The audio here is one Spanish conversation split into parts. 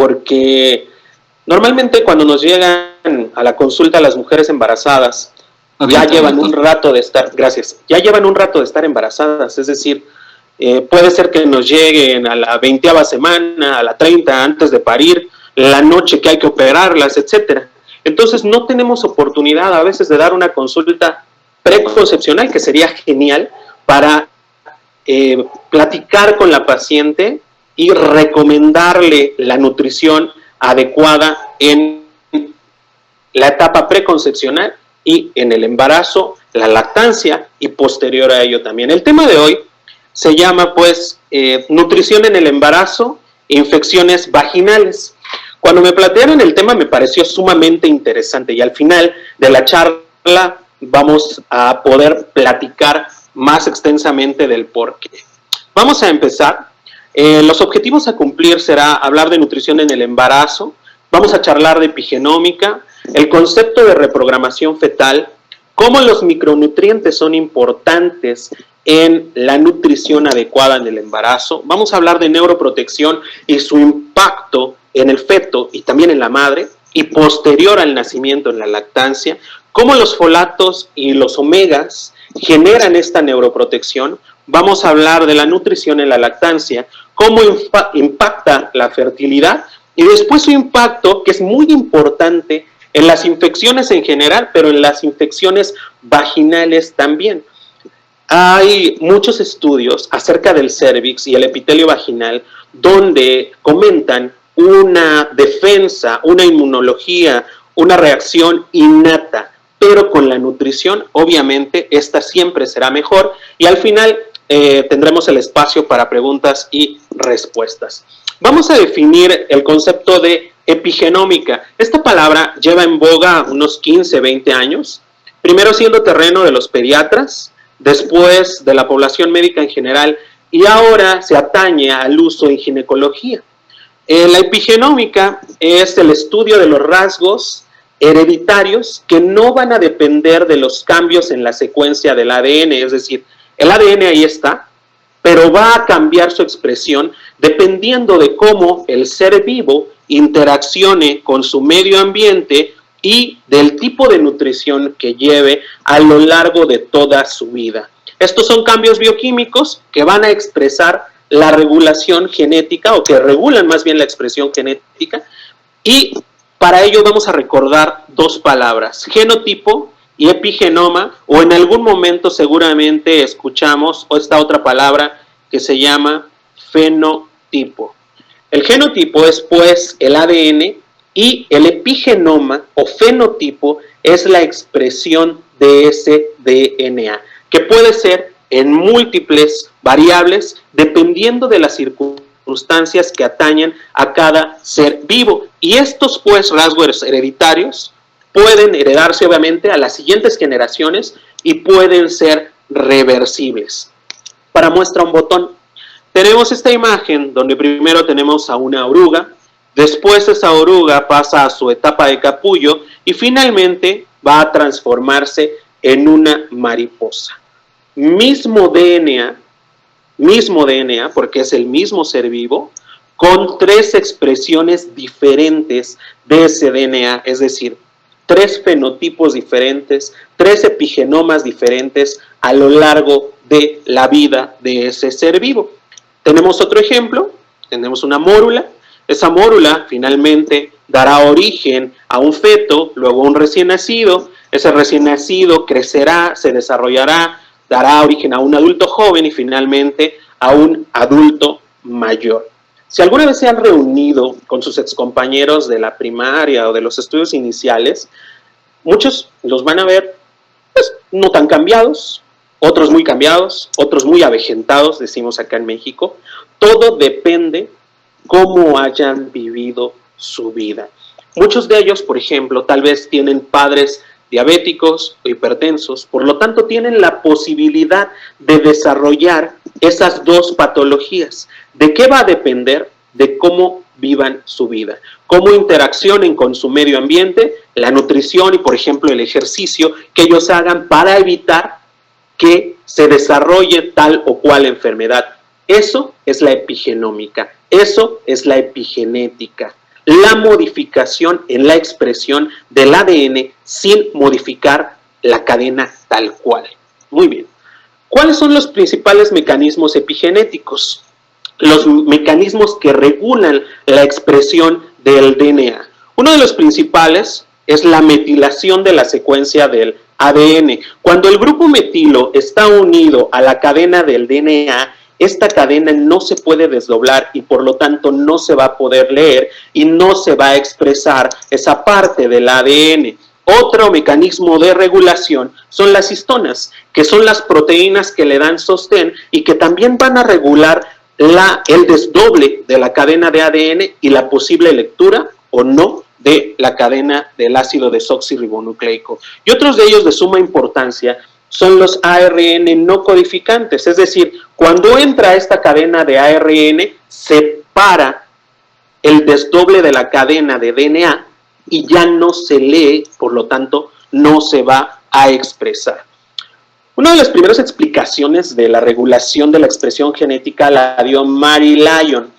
porque normalmente cuando nos llegan a la consulta las mujeres embarazadas, ya llevan un rato de estar, ya llevan un rato de estar embarazadas, es decir, puede ser que nos lleguen a la 20ª semana, a la 30 antes de parir, la noche que hay que operarlas, etcétera. Entonces no tenemos oportunidad a veces de dar una consulta preconcepcional, que sería genial, para platicar con la paciente y recomendarle la nutrición adecuada en la etapa preconcepcional y en el embarazo, la lactancia y posterior a ello también. El tema de hoy se llama pues nutrición en el embarazo e infecciones vaginales. Cuando me plantearon el tema me pareció sumamente interesante y al final de la charla vamos a poder platicar más extensamente del porqué. Vamos a empezar. Los objetivos a cumplir será hablar de nutrición en el embarazo, vamos a charlar de epigenómica, el concepto de reprogramación fetal, cómo los micronutrientes son importantes en la nutrición adecuada en el embarazo, vamos a hablar de neuroprotección y su impacto en el feto y también en la madre, y posterior al nacimiento en la lactancia, cómo los folatos y los omegas generan esta neuroprotección. Vamos a hablar de la nutrición en la lactancia, cómo impacta la fertilidad y después su impacto, que es muy importante en las infecciones en general, pero en las infecciones vaginales también. Hay muchos estudios acerca del cérvix y el epitelio vaginal donde comentan una defensa, una inmunología, una reacción innata, pero con la nutrición, obviamente, esta siempre será mejor y al final tendremos el espacio para preguntas y respuestas. Vamos a definir el concepto de epigenómica. Esta palabra lleva en boga unos 15, 20 años, primero siendo terreno de los pediatras, después de la población médica en general y ahora se atañe al uso en ginecología. La epigenómica es el estudio de los rasgos hereditarios que no van a depender de los cambios en la secuencia del ADN, es decir, el ADN ahí está, pero va a cambiar su expresión dependiendo de cómo el ser vivo interaccione con su medio ambiente y del tipo de nutrición que lleve a lo largo de toda su vida. Estos son cambios bioquímicos que van a expresar la regulación genética o que regulan más bien la expresión genética y para ello vamos a recordar dos palabras, genotipo y epigenoma, o en algún momento seguramente escuchamos esta otra palabra que se llama fenotipo. El genotipo es pues el ADN y el epigenoma o fenotipo es la expresión de ese DNA, que puede ser en múltiples variables dependiendo de las circunstancias que atañan a cada ser vivo. Y estos pues rasgos hereditarios pueden heredarse obviamente a las siguientes generaciones y pueden ser reversibles. Para muestra un botón, tenemos esta imagen donde primero tenemos a una oruga, después esa oruga pasa a su etapa de capullo y finalmente va a transformarse en una mariposa. Mismo DNA, porque es el mismo ser vivo, con tres expresiones diferentes de ese DNA, es decir, tres fenotipos diferentes, tres epigenomas diferentes a lo largo de la vida de ese ser vivo. Tenemos otro ejemplo, tenemos una mórula, esa mórula finalmente dará origen a un feto, luego a un recién nacido, ese recién nacido crecerá, se desarrollará, dará origen a un adulto joven y finalmente a un adulto mayor. Si alguna vez se han reunido con sus excompañeros de la primaria o de los estudios iniciales, muchos los van a ver pues, no tan cambiados, otros muy cambiados, otros muy avejentados, decimos acá en México. Todo depende cómo hayan vivido su vida. Muchos de ellos, por ejemplo, tal vez tienen padres diabéticos o hipertensos, por lo tanto tienen la posibilidad de desarrollar esas dos patologías. ¿De qué va a depender? De cómo vivan su vida, cómo interaccionen con su medio ambiente, la nutrición y, por ejemplo, el ejercicio que ellos hagan para evitar que se desarrolle tal o cual enfermedad. Eso es la epigenómica, eso es la epigenética. la modificación en la expresión del ADN sin modificar la cadena tal cual. Muy bien. ¿Cuáles son los principales mecanismos epigenéticos? Los mecanismos que regulan la expresión del DNA. Uno de los principales es la metilación de la secuencia del ADN. Cuando el grupo metilo está unido a la cadena del DNA, esta cadena no se puede desdoblar y por lo tanto no se va a poder leer y no se va a expresar esa parte del ADN. Otro mecanismo de regulación son las histonas, que son las proteínas que le dan sostén y que también van a regular el desdoble de la cadena de ADN y la posible lectura o no de la cadena del ácido desoxirribonucleico. Y otros de ellos de suma importancia son los ARN no codificantes, es decir, cuando entra esta cadena de ARN, se para el desdoble de la cadena de DNA y ya no se lee, por lo tanto, no se va a expresar. Una de las primeras explicaciones de la regulación de la expresión genética la dio Mary Lyon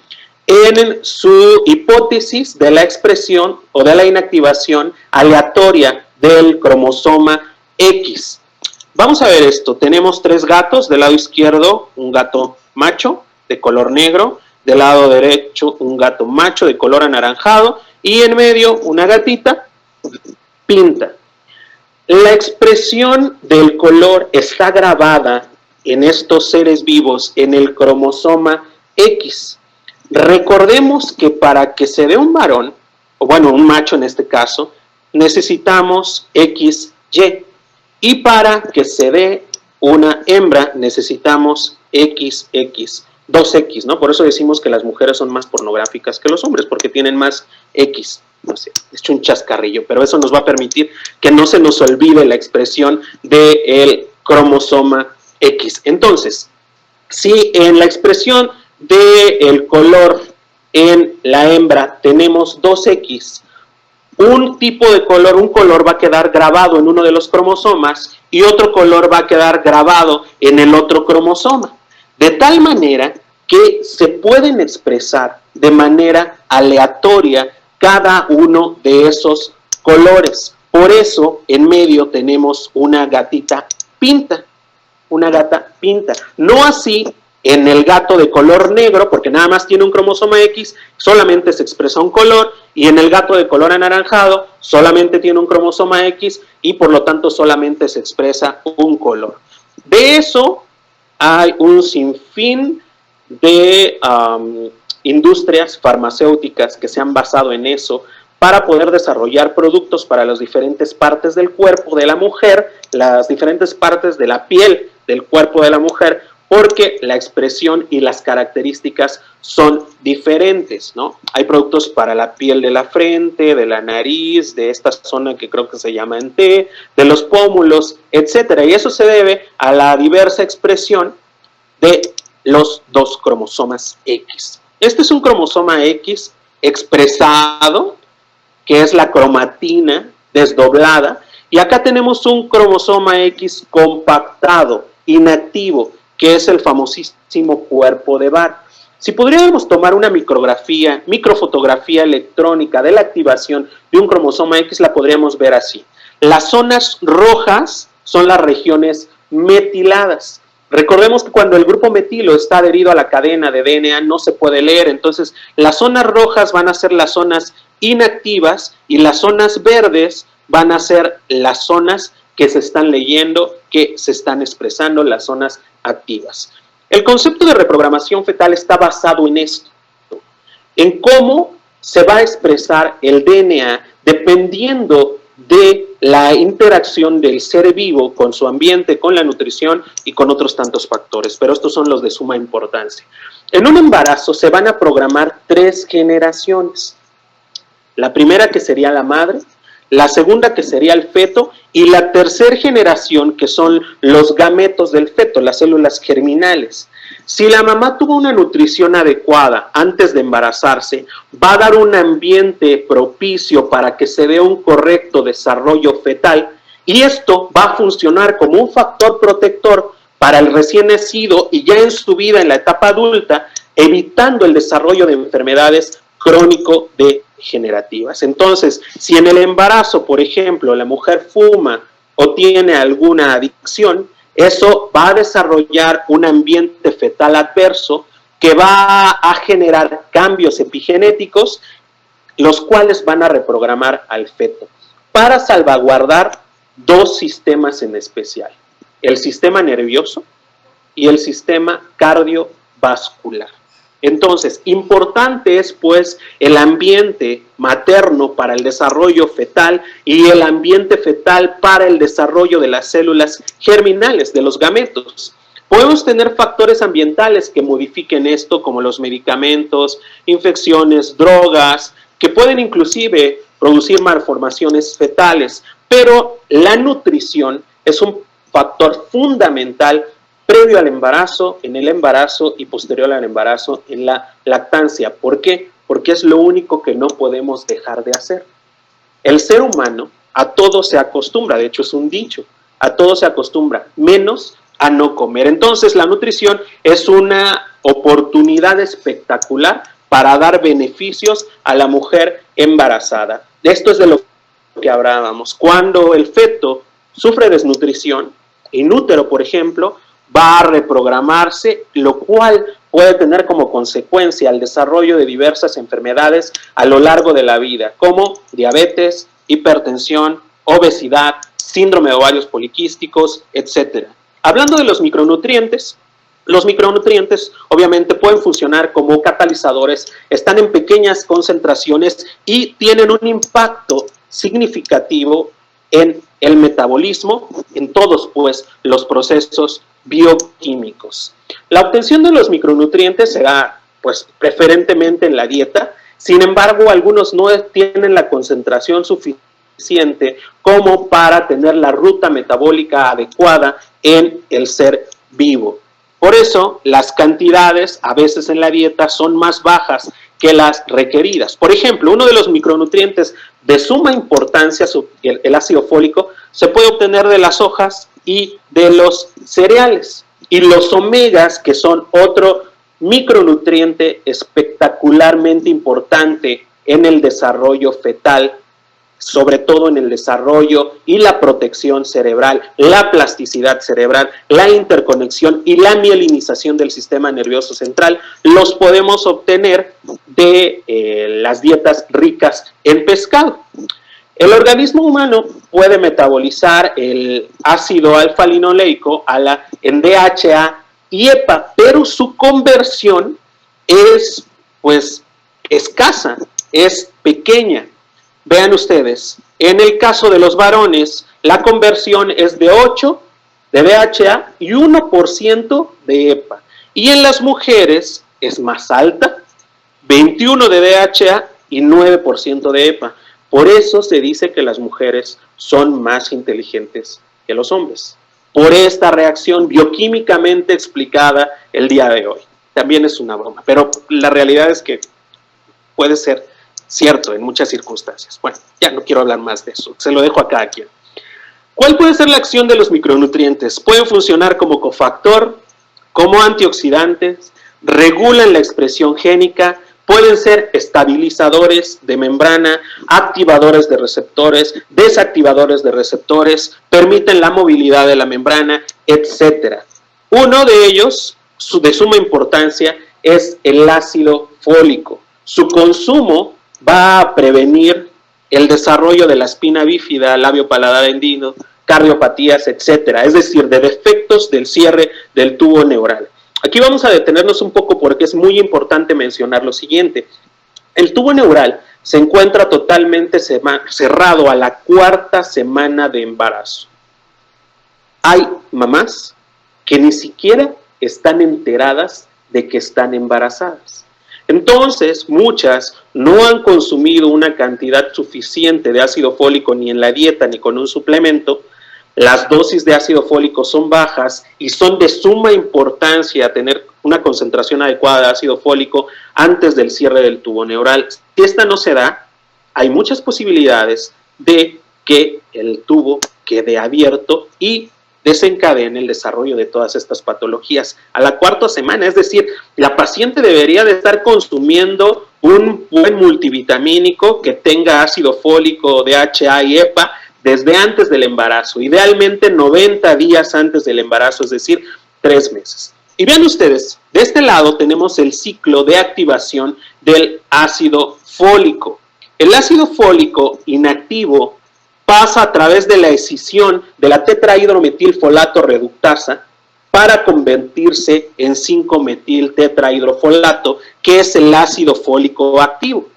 en su hipótesis de la expresión o de la inactivación aleatoria del cromosoma X. Vamos a ver esto. Tenemos 3 gatos. Del lado izquierdo, un gato macho de color negro. Del lado derecho, un gato macho de color anaranjado. Y en medio, una gatita pinta. La expresión del color está grabada en estos seres vivos en el cromosoma X. Recordemos que para que se dé un varón, o bueno, un macho en este caso, necesitamos XY. Y para que se dé una hembra necesitamos XX, 2X, ¿no? Por eso decimos que las mujeres son más pornográficas que los hombres, porque tienen más X. No sé, he hecho un chascarrillo, pero eso nos va a permitir que no se nos olvide la expresión del cromosoma X. Entonces, si en la expresión del color en la hembra tenemos 2X, un tipo de color, un color va a quedar grabado en uno de los cromosomas y otro color va a quedar grabado en el otro cromosoma. De tal manera que se pueden expresar de manera aleatoria cada uno de esos colores. Por eso en medio tenemos una gatita pinta, una gata pinta. No así en el gato de color negro, porque nada más tiene un cromosoma X, solamente se expresa un color, y en el gato de color anaranjado solamente tiene un cromosoma X y por lo tanto solamente se expresa un color. De eso hay un sinfín de industrias farmacéuticas que se han basado en eso para poder desarrollar productos para las diferentes partes del cuerpo de la mujer, las diferentes partes de la piel del cuerpo de la mujer, porque la expresión y las características son diferentes, ¿no? Hay productos para la piel de la frente, de la nariz, de esta zona que creo que se llama en T, de los pómulos, etcétera. Y eso se debe a la diversa expresión de los 2 cromosomas X. Este es un cromosoma X expresado, que es la cromatina desdoblada, y acá tenemos un cromosoma X compactado, inactivo, que es el famosísimo cuerpo de Barr. Si podríamos tomar una microfotografía electrónica de la activación de un cromosoma X, la podríamos ver así. Las zonas rojas son las regiones metiladas. Recordemos que cuando el grupo metilo está adherido a la cadena de DNA no se puede leer, entonces las zonas rojas van a ser las zonas inactivas y las zonas verdes van a ser las zonas que se están leyendo, que se están expresando, las zonas activas. El concepto de reprogramación fetal está basado en esto, en cómo se va a expresar el DNA dependiendo de la interacción del ser vivo con su ambiente, con la nutrición y con otros tantos factores, pero estos son los de suma importancia. En un embarazo se van a programar 3 generaciones. La primera, que sería la madre, la segunda, que sería el feto, y la tercera generación, que son los gametos del feto, las células germinales. Si la mamá tuvo una nutrición adecuada antes de embarazarse, va a dar un ambiente propicio para que se dé un correcto desarrollo fetal, y esto va a funcionar como un factor protector para el recién nacido y ya en su vida en la etapa adulta, evitando el desarrollo de enfermedades crónico-degenerativas. neurodegenerativas. Entonces, si en el embarazo, por ejemplo, la mujer fuma o tiene alguna adicción, eso va a desarrollar un ambiente fetal adverso que va a generar cambios epigenéticos, los cuales van a reprogramar al feto para salvaguardar dos sistemas en especial: el sistema nervioso y el sistema cardiovascular. Entonces, importante es pues el ambiente materno para el desarrollo fetal y el ambiente fetal para el desarrollo de las células germinales, de los gametos. Podemos tener factores ambientales que modifiquen esto, como los medicamentos, infecciones, drogas, que pueden inclusive producir malformaciones fetales, pero la nutrición es un factor fundamental previo al embarazo, en el embarazo y posterior al embarazo, en la lactancia. ¿Por qué? Porque es lo único que no podemos dejar de hacer. El ser humano a todo se acostumbra, de hecho es un dicho, a todo se acostumbra, menos a no comer. Entonces la nutrición es una oportunidad espectacular para dar beneficios a la mujer embarazada. Esto es de lo que hablábamos. Cuando el feto sufre desnutrición, in útero, por ejemplo, va a reprogramarse, lo cual puede tener como consecuencia el desarrollo de diversas enfermedades a lo largo de la vida, como diabetes, hipertensión, obesidad, síndrome de ovarios poliquísticos, etc. Hablando de los micronutrientes obviamente pueden funcionar como catalizadores, están en pequeñas concentraciones y tienen un impacto significativo en el metabolismo, en todos pues los procesos bioquímicos. La obtención de los micronutrientes se da pues preferentemente en la dieta, sin embargo algunos no tienen la concentración suficiente como para tener la ruta metabólica adecuada en el ser vivo. Por eso las cantidades a veces en la dieta son más bajas que las requeridas. Por ejemplo, uno de los micronutrientes de suma importancia, el ácido fólico, se puede obtener de las hojas y de los cereales. Y los omegas, que son otro micronutriente espectacularmente importante en el desarrollo fetal, sobre todo en el desarrollo y la protección cerebral, la plasticidad cerebral, la interconexión y la mielinización del sistema nervioso central, los podemos obtener de las dietas ricas en pescado. El organismo humano puede metabolizar el ácido alfa-linoleico en DHA y EPA, pero su conversión es pues escasa, es pequeña. Vean ustedes, en el caso de los varones, la conversión es de 8 de DHA y 1% de EPA. Y en las mujeres es más alta, 21 de DHA y 9% de EPA. Por eso se dice que las mujeres son más inteligentes que los hombres, por esta reacción bioquímicamente explicada el día de hoy. También es una broma, pero la realidad es que puede ser cierto en muchas circunstancias. Bueno, ya no quiero hablar más de eso, se lo dejo a cada quien. ¿Cuál puede ser la acción de los micronutrientes? Pueden funcionar como cofactor, como antioxidantes, regulan la expresión génica, pueden ser estabilizadores de membrana, activadores de receptores, desactivadores de receptores, permiten la movilidad de la membrana, etc. Uno de ellos, de suma importancia, es el ácido fólico. Su consumo va a prevenir el desarrollo de la espina bífida, labio paladar hendido, cardiopatías, etc. Es decir, de defectos del cierre del tubo neural. Aquí vamos a detenernos un poco porque es muy importante mencionar lo siguiente. El tubo neural se encuentra totalmente cerrado a la 4ª semana de embarazo. Hay mamás que ni siquiera están enteradas de que están embarazadas. Entonces, muchas no han consumido una cantidad suficiente de ácido fólico ni en la dieta ni con un suplemento. Las dosis de ácido fólico son bajas y son de suma importancia tener una concentración adecuada de ácido fólico antes del cierre del tubo neural. Si esta no se da, hay muchas posibilidades de que el tubo quede abierto y desencadene el desarrollo de todas estas patologías a la 4ª semana. Es decir, la paciente debería de estar consumiendo un buen multivitamínico que tenga ácido fólico, DHA y EPA desde antes del embarazo, idealmente 90 días antes del embarazo, es decir, 3 meses. Y vean ustedes, de este lado tenemos el ciclo de activación del ácido fólico. El ácido fólico inactivo pasa a través de la escisión de la tetrahidrometilfolato reductasa para convertirse en 5-metil-tetrahidrofolato, que es el ácido fólico activo.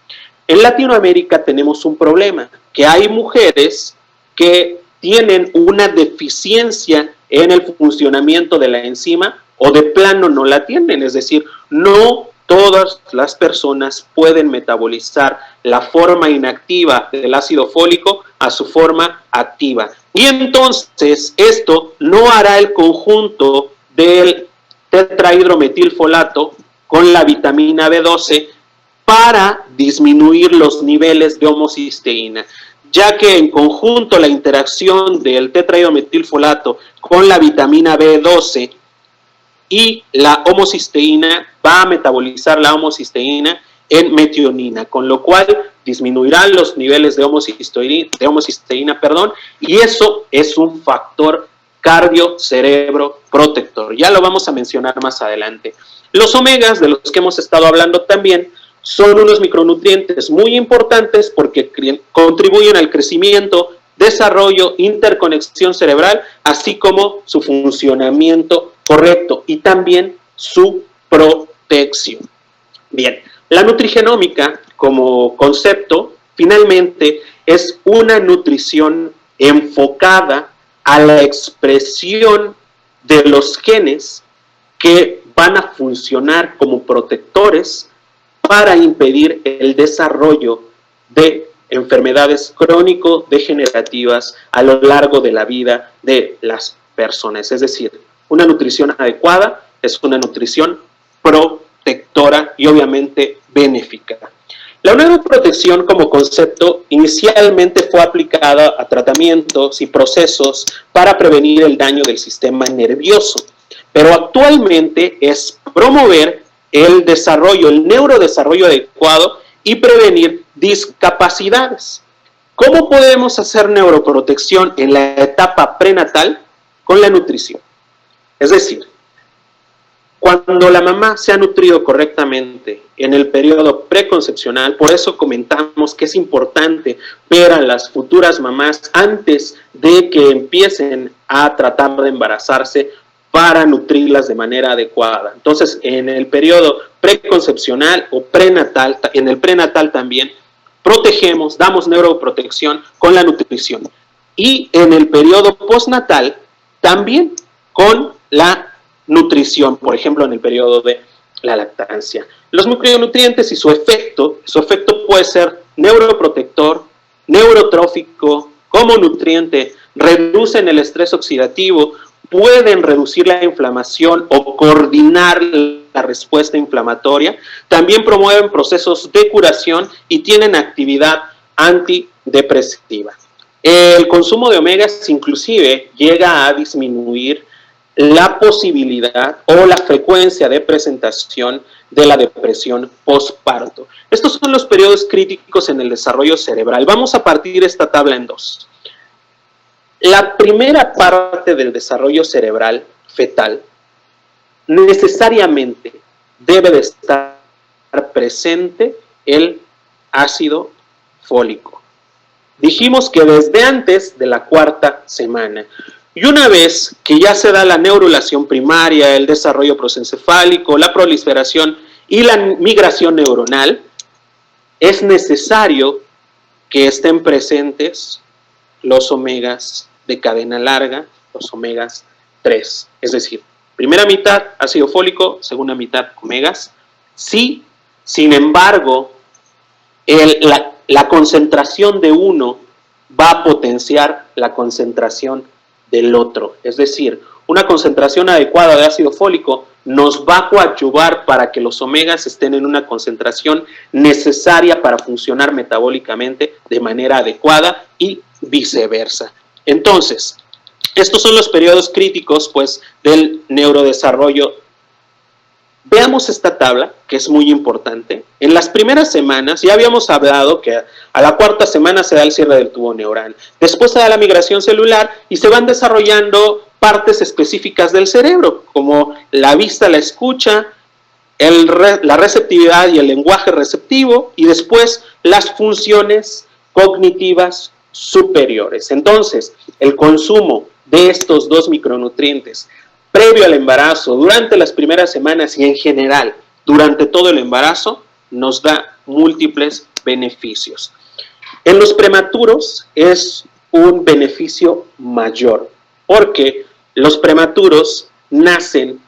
En Latinoamérica tenemos un problema, que hay mujeres que tienen una deficiencia en el funcionamiento de la enzima o de plano no la tienen, es decir, no todas las personas pueden metabolizar la forma inactiva del ácido fólico a su forma activa. Y entonces esto no hará el conjunto del tetrahidrometilfolato con la vitamina B12 para disminuir los niveles de homocisteína, ya que en conjunto la interacción del tetrahidrometilfolato con la vitamina B12 y la homocisteína va a metabolizar la homocisteína en metionina, con lo cual disminuirán los niveles de homocisteína, y eso es un factor cardio-cerebro protector. Ya lo vamos a mencionar más adelante. Los omegas, de los que hemos estado hablando también, son unos micronutrientes muy importantes porque contribuyen al crecimiento, desarrollo, interconexión cerebral, así como su funcionamiento correcto y también su protección. Bien, la nutrigenómica como concepto finalmente es una nutrición enfocada a la expresión de los genes que van a funcionar como protectores para impedir el desarrollo de enfermedades crónico-degenerativas a lo largo de la vida de las personas. Es decir, una nutrición adecuada es una nutrición protectora y obviamente benéfica. La neuroprotección como concepto inicialmente fue aplicada a tratamientos y procesos para prevenir el daño del sistema nervioso, pero actualmente es promover el desarrollo, el neurodesarrollo adecuado y prevenir discapacidades. ¿Cómo podemos hacer neuroprotección en la etapa prenatal? Con la nutrición. Es decir, cuando la mamá se ha nutrido correctamente en el periodo preconcepcional, por eso comentamos que es importante ver a las futuras mamás antes de que empiecen a tratar de embarazarse para nutrirlas de manera adecuada. Entonces, en el periodo preconcepcional o prenatal, en el prenatal también, protegemos, damos neuroprotección con la nutrición. Y en el periodo postnatal, también con la nutrición, por ejemplo, en el periodo de la lactancia. Los micronutrientes y su efecto puede ser neuroprotector, neurotrófico, como nutriente, reducen el estrés oxidativo, pueden reducir la inflamación o coordinar la respuesta inflamatoria, también promueven procesos de curación y tienen actividad antidepresiva. El consumo de omegas inclusive llega a disminuir la posibilidad o la frecuencia de presentación de la depresión postparto. Estos son los periodos críticos en el desarrollo cerebral. Vamos a partir esta tabla en dos. La primera parte del desarrollo cerebral fetal necesariamente debe de estar presente el ácido fólico. Dijimos que desde antes de la 4ª semana. Y una vez que ya se da la neurulación primaria, el desarrollo prosencefálico, la proliferación y la migración neuronal, es necesario que estén presentes los omegas de cadena larga, los omegas 3. Es decir, primera mitad ácido fólico, segunda mitad omegas. Sí, sin embargo, la concentración de uno va a potenciar la concentración del otro. Es decir, una concentración adecuada de ácido fólico nos va a coadyuvar para que los omegas estén en una concentración necesaria para funcionar metabólicamente de manera adecuada y viceversa. Entonces, estos son los periodos críticos, pues, del neurodesarrollo Veamos esta tabla, que es muy importante. En las primeras semanas, ya habíamos hablado que a la cuarta semana se da el cierre del tubo neural. Después se da la migración celular y se van desarrollando partes específicas del cerebro, como la vista, la escucha, la receptividad y el lenguaje receptivo, y después las funciones cognitivas superiores. Entonces, el consumo de estos dos micronutrientes previo al embarazo, durante las primeras semanas y en general durante todo el embarazo, nos da múltiples beneficios. En los prematuros es un beneficio mayor, porque los prematuros nacen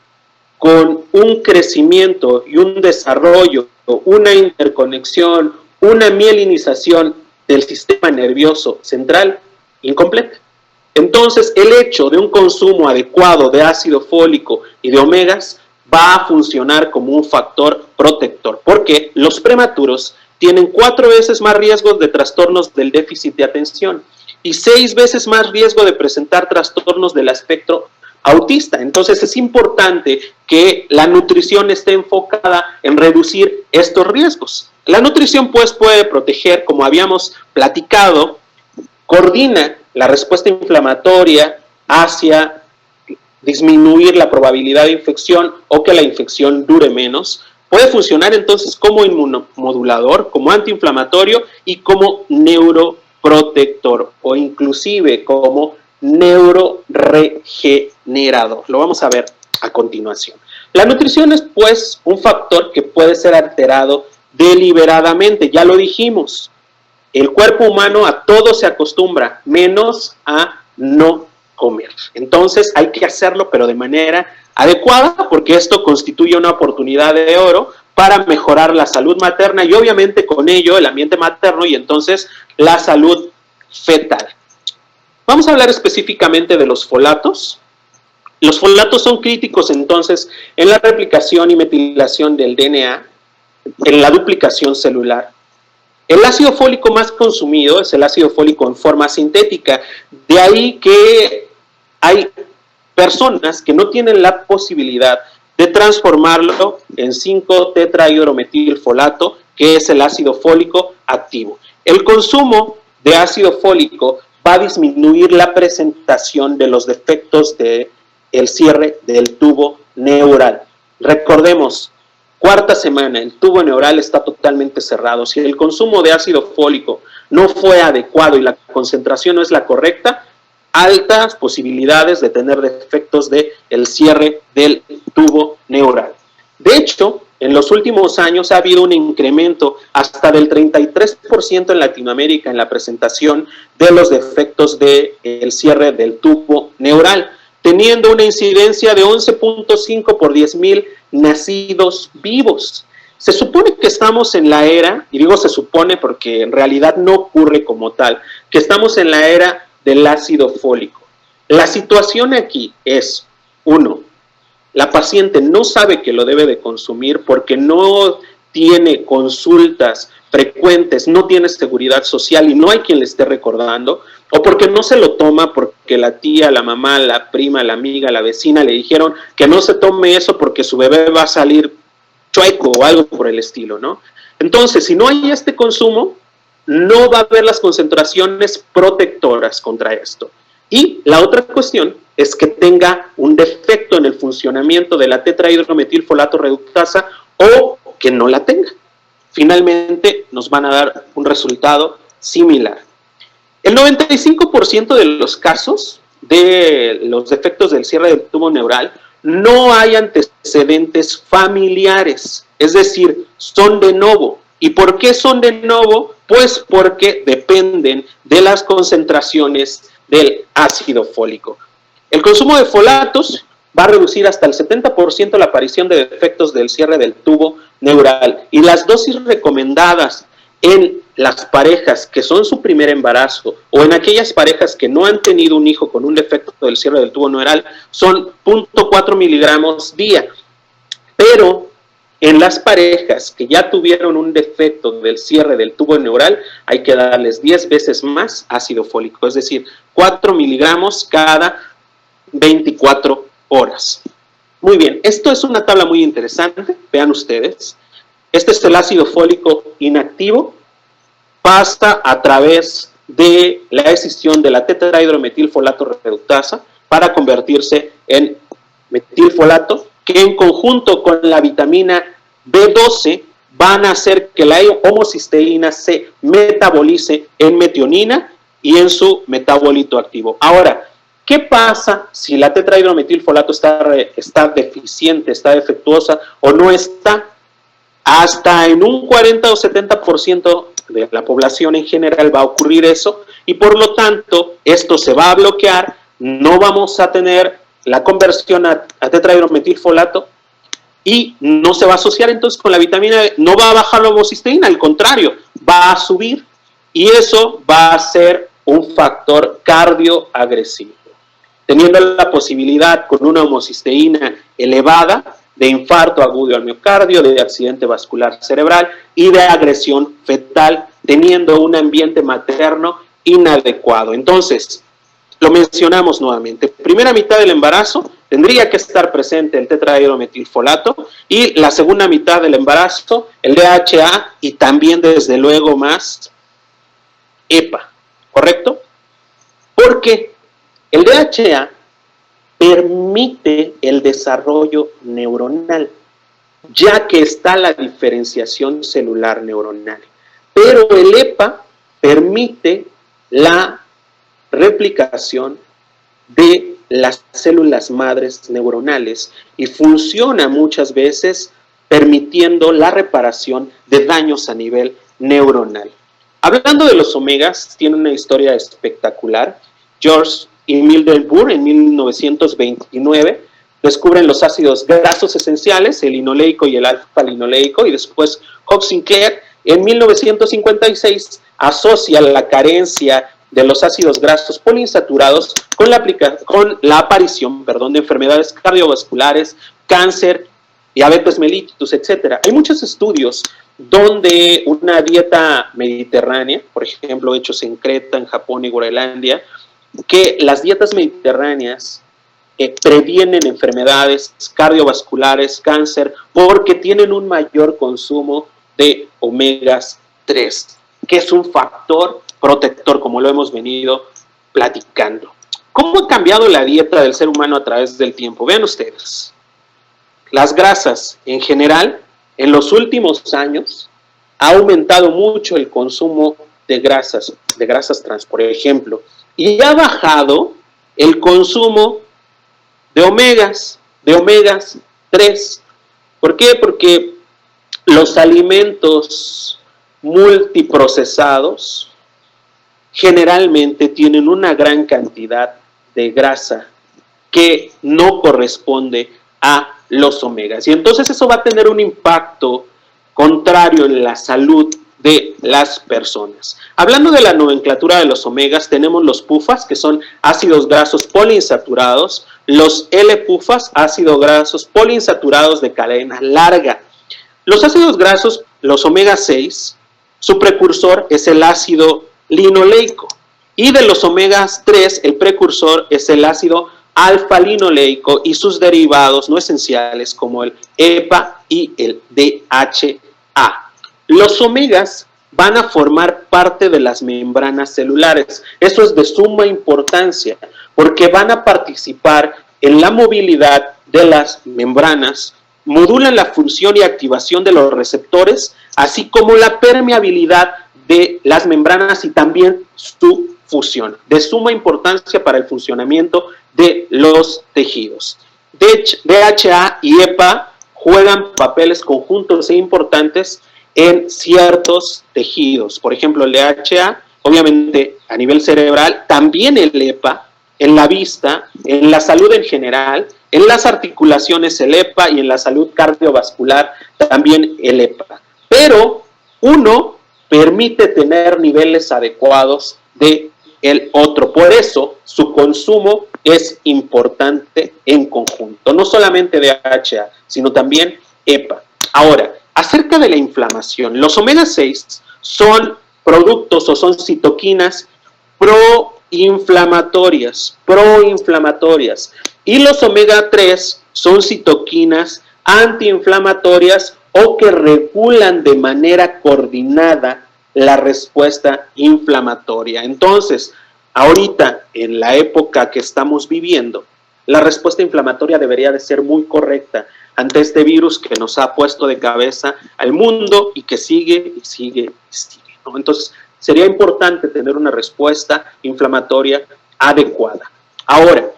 con un crecimiento y un desarrollo, una interconexión, una mielinización del sistema nervioso central incompleta. Entonces, el hecho de un consumo adecuado de ácido fólico y de omegas va a funcionar como un factor protector, porque los prematuros tienen 4 veces más riesgo de trastornos del déficit de atención y 6 veces más riesgo de presentar trastornos del espectro autista. Entonces, es importante que la nutrición esté enfocada en reducir estos riesgos. La nutrición, pues, puede proteger, como habíamos platicado, coordina la respuesta inflamatoria hacia disminuir la probabilidad de infección o que la infección dure menos. Puede funcionar entonces como inmunomodulador, como antiinflamatorio y como neuroprotector o inclusive como neuroregenerador. Lo vamos a ver a continuación. La nutrición es pues un factor que puede ser alterado deliberadamente, ya lo dijimos. El cuerpo humano a todo se acostumbra, menos a no comer. Entonces hay que hacerlo, pero de manera adecuada, porque esto constituye una oportunidad de oro para mejorar la salud materna y obviamente con ello el ambiente materno y entonces la salud fetal. Vamos a hablar específicamente de los folatos. Los folatos son críticos entonces en la replicación y metilación del DNA, en la duplicación celular. El ácido fólico más consumido es el ácido fólico en forma sintética. De ahí que hay personas que no tienen la posibilidad de transformarlo en 5-tetrahidrometilfolato, que es el ácido fólico activo. El consumo de ácido fólico va a disminuir la presentación de los defectos del cierre del tubo neural. Recordemos, cuarta semana, el tubo neural está totalmente cerrado. Si el consumo de ácido fólico no fue adecuado y la concentración no es la correcta, altas posibilidades de tener defectos del cierre del tubo neural. De hecho, en los últimos años ha habido un incremento hasta del 33% en Latinoamérica en la presentación de los defectos del cierre del tubo neural, teniendo una incidencia de 11.5 por 10,000 nacidos vivos. Se supone que estamos en la era, y digo se supone porque en realidad no ocurre como tal, que estamos en la era del ácido fólico. La situación aquí es, 1, la paciente no sabe que lo debe de consumir porque no tiene consultas frecuentes, no tiene seguridad social y no hay quien le esté recordando, o porque no se lo toma porque la tía, la mamá, la prima, la amiga, la vecina le dijeron que no se tome eso porque su bebé va a salir chueco o algo por el estilo, ¿no? Entonces, si no hay este consumo, no va a haber las concentraciones protectoras contra esto. Y la otra cuestión es que tenga un defecto en el funcionamiento de la tetrahidrometilfolato reductasa o que no la tenga. Finalmente nos van a dar un resultado similar. El 95% de los casos de los defectos del cierre del tubo neural no hay antecedentes familiares, es decir, son de novo. ¿Y por qué son de novo? Pues porque dependen de las concentraciones del ácido fólico. El consumo de folatos va a reducir hasta el 70% la aparición de defectos del cierre del tubo neural. Y las dosis recomendadas en las parejas que son su primer embarazo o en aquellas parejas que no han tenido un hijo con un defecto del cierre del tubo neural son 0.4 miligramos día. Pero en las parejas que ya tuvieron un defecto del cierre del tubo neural, hay que darles 10 veces más ácido fólico, es decir, 4 miligramos cada 24 horas. Muy bien, esto es una tabla muy interesante, vean ustedes. Este es el ácido fólico inactivo, pasa a través de la escisión de la tetrahidrometilfolato reductasa para convertirse en metilfolato, que en conjunto con la vitamina B12 van a hacer que la homocisteína se metabolice en metionina y en su metabolito activo. Ahora, ¿qué pasa si la tetrahidrometilfolato está deficiente, está defectuosa o no está? Hasta en un 40 o 70% de la población en general va a ocurrir eso y por lo tanto esto se va a bloquear, no vamos a tener la conversión a tetrahidrometilfolato y no se va a asociar entonces con la vitamina B, no va a bajar la homocisteína, al contrario, va a subir y eso va a ser un factor cardioagresivo, teniendo la posibilidad con una homocisteína elevada de infarto agudo al miocardio, de accidente vascular cerebral y de agresión fetal, teniendo un ambiente materno inadecuado. Entonces, lo mencionamos nuevamente. Primera mitad del embarazo tendría que estar presente el tetrahidrometilfolato y la segunda mitad del embarazo el DHA y también desde luego más EPA, ¿correcto? Porque el DHA permite el desarrollo neuronal, ya que está la diferenciación celular neuronal. Pero el EPA permite la replicación de las células madres neuronales y funciona muchas veces permitiendo la reparación de daños a nivel neuronal. Hablando de los omegas, tiene una historia espectacular. George y Mildred Burr en 1929 descubren los ácidos grasos esenciales, el linoleico y el alfa-linoleico, y después Hawk Sinclair en 1956 asocia la carencia de los ácidos grasos poliinsaturados con la aparición de enfermedades cardiovasculares, cáncer, diabetes mellitus, etc. Hay muchos estudios donde una dieta mediterránea, por ejemplo, hechos en Creta, en Japón y Groenlandia, que las dietas mediterráneas previenen enfermedades cardiovasculares, cáncer, porque tienen un mayor consumo de omegas 3, que es un factor protector, como lo hemos venido platicando. ¿Cómo ha cambiado la dieta del ser humano a través del tiempo? Vean ustedes, las grasas en general, en los últimos años, ha aumentado mucho el consumo de grasas trans, por ejemplo, y ha bajado el consumo de omegas 3. ¿Por qué? Porque los alimentos multiprocesados generalmente tienen una gran cantidad de grasa que no corresponde a los omegas. Y entonces eso va a tener un impacto contrario en la salud de las personas. Hablando de la nomenclatura de los omegas, tenemos los PUFAs, que son ácidos grasos poliinsaturados, los L-PUFAs, ácidos grasos poliinsaturados de cadena larga. Los ácidos grasos, los omega 6, su precursor es el ácido linoleico, y de los omegas 3, el precursor es el ácido alfa-linoleico y sus derivados no esenciales como el EPA y el DHA. Los omegas van a formar parte de las membranas celulares. Eso es de suma importancia porque van a participar en la movilidad de las membranas, modulan la función y activación de los receptores, así como la permeabilidad de las membranas y también su fusión, de suma importancia para el funcionamiento de los tejidos. DHA y EPA juegan papeles conjuntos e importantes en ciertos tejidos. Por ejemplo, el DHA, obviamente a nivel cerebral, también el EPA, en la vista, en la salud en general, en las articulaciones el EPA y en la salud cardiovascular también el EPA. Pero uno permite tener niveles adecuados de el otro. Por eso su consumo es importante en conjunto, no solamente DHA, sino también EPA. Ahora, acerca de la inflamación, los omega 6 son productos o son citoquinas proinflamatorias, y los omega 3 son citoquinas antiinflamatorias o que regulan de manera coordinada la respuesta inflamatoria. Entonces, ahorita, en la época que estamos viviendo, la respuesta inflamatoria debería de ser muy correcta ante este virus que nos ha puesto de cabeza al mundo y que sigue y sigue y sigue, ¿no? Entonces, sería importante tener una respuesta inflamatoria adecuada. Ahora,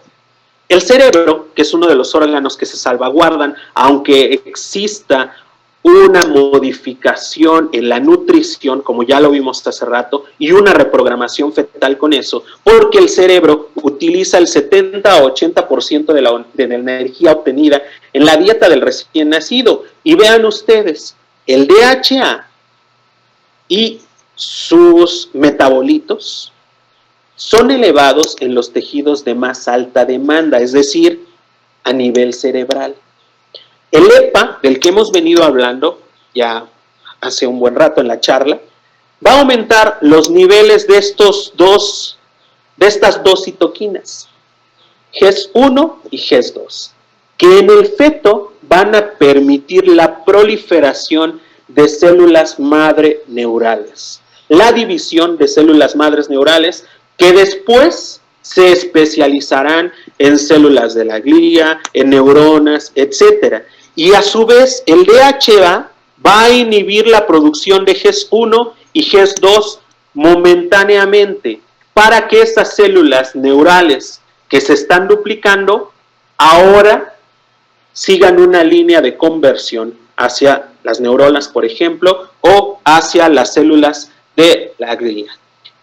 el cerebro, que es uno de los órganos que se salvaguardan, aunque exista una modificación en la nutrición, como ya lo vimos hace rato, y una reprogramación fetal con eso, porque el cerebro utiliza el 70 a 80% de la energía obtenida en la dieta del recién nacido. Y vean ustedes, el DHA y sus metabolitos son elevados en los tejidos de más alta demanda, es decir, a nivel cerebral. El EPA, del que hemos venido hablando ya hace un buen rato en la charla, va a aumentar los niveles de estas dos citoquinas, GES1 y GES2, que en el feto van a permitir la proliferación de células madre neurales, la división de células madres neurales que después se especializarán en células de la glía, en neuronas, etc. Y a su vez el DHA va a inhibir la producción de GES1 y GES2 momentáneamente para que estas células neurales que se están duplicando ahora sigan una línea de conversión hacia las neuronas, por ejemplo, o hacia las células de la glía.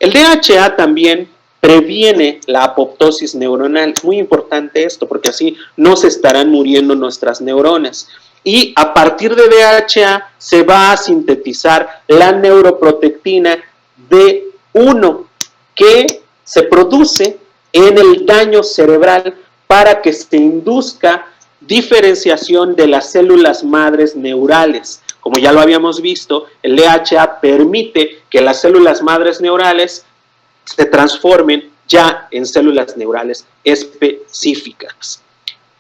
El DHA también previene la apoptosis neuronal. Es muy importante esto, porque así no se estarán muriendo nuestras neuronas. Y a partir de DHA se va a sintetizar la neuroprotectina D1, que se produce en el daño cerebral para que se induzca diferenciación de las células madres neurales. Como ya lo habíamos visto, el DHA permite que las células madres neurales se transformen ya en células neurales específicas.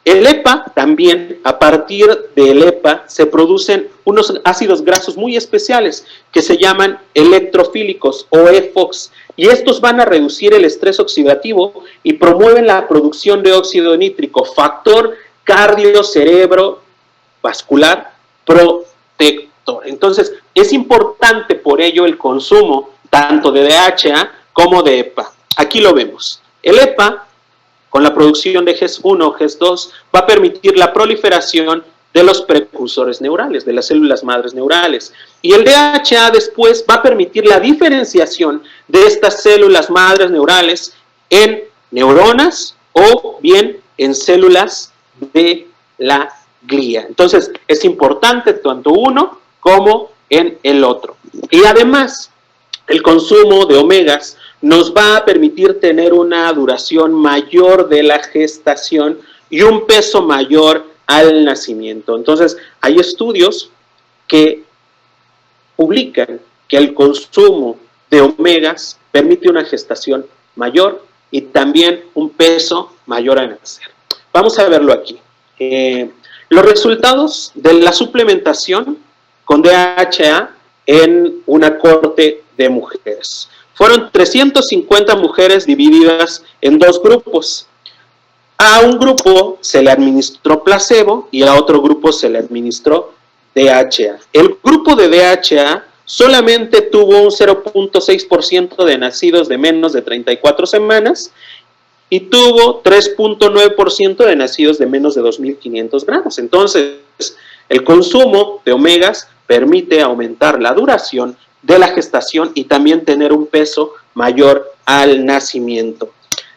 El EPA también, a partir del EPA, se producen unos ácidos grasos muy especiales que se llaman electrofílicos o EFOX, y estos van a reducir el estrés oxidativo y promueven la producción de óxido nítrico, factor cardio-cerebro-vascular protector. Entonces, es importante por ello el consumo tanto de DHA como de EPA. Aquí lo vemos. El EPA, con la producción de GES1 o GES2, va a permitir la proliferación de los precursores neurales, de las células madres neurales. Y el DHA después va a permitir la diferenciación de estas células madres neurales en neuronas o bien en células de la glía. Entonces, es importante tanto uno como en el otro. Y además, el consumo de omegas nos va a permitir tener una duración mayor de la gestación y un peso mayor al nacimiento. Entonces, hay estudios que publican que el consumo de omegas permite una gestación mayor y también un peso mayor al nacer. Vamos a verlo aquí. Los resultados de la suplementación con DHA en una cohorte de mujeres. Fueron 350 mujeres divididas en dos grupos. A un grupo se le administró placebo y a otro grupo se le administró DHA. El grupo de DHA solamente tuvo un 0.6% de nacidos de menos de 34 semanas y tuvo 3.9% de nacidos de menos de 2.500 gramos. Entonces, el consumo de omegas permite aumentar la duración de la gestación y también tener un peso mayor al nacimiento.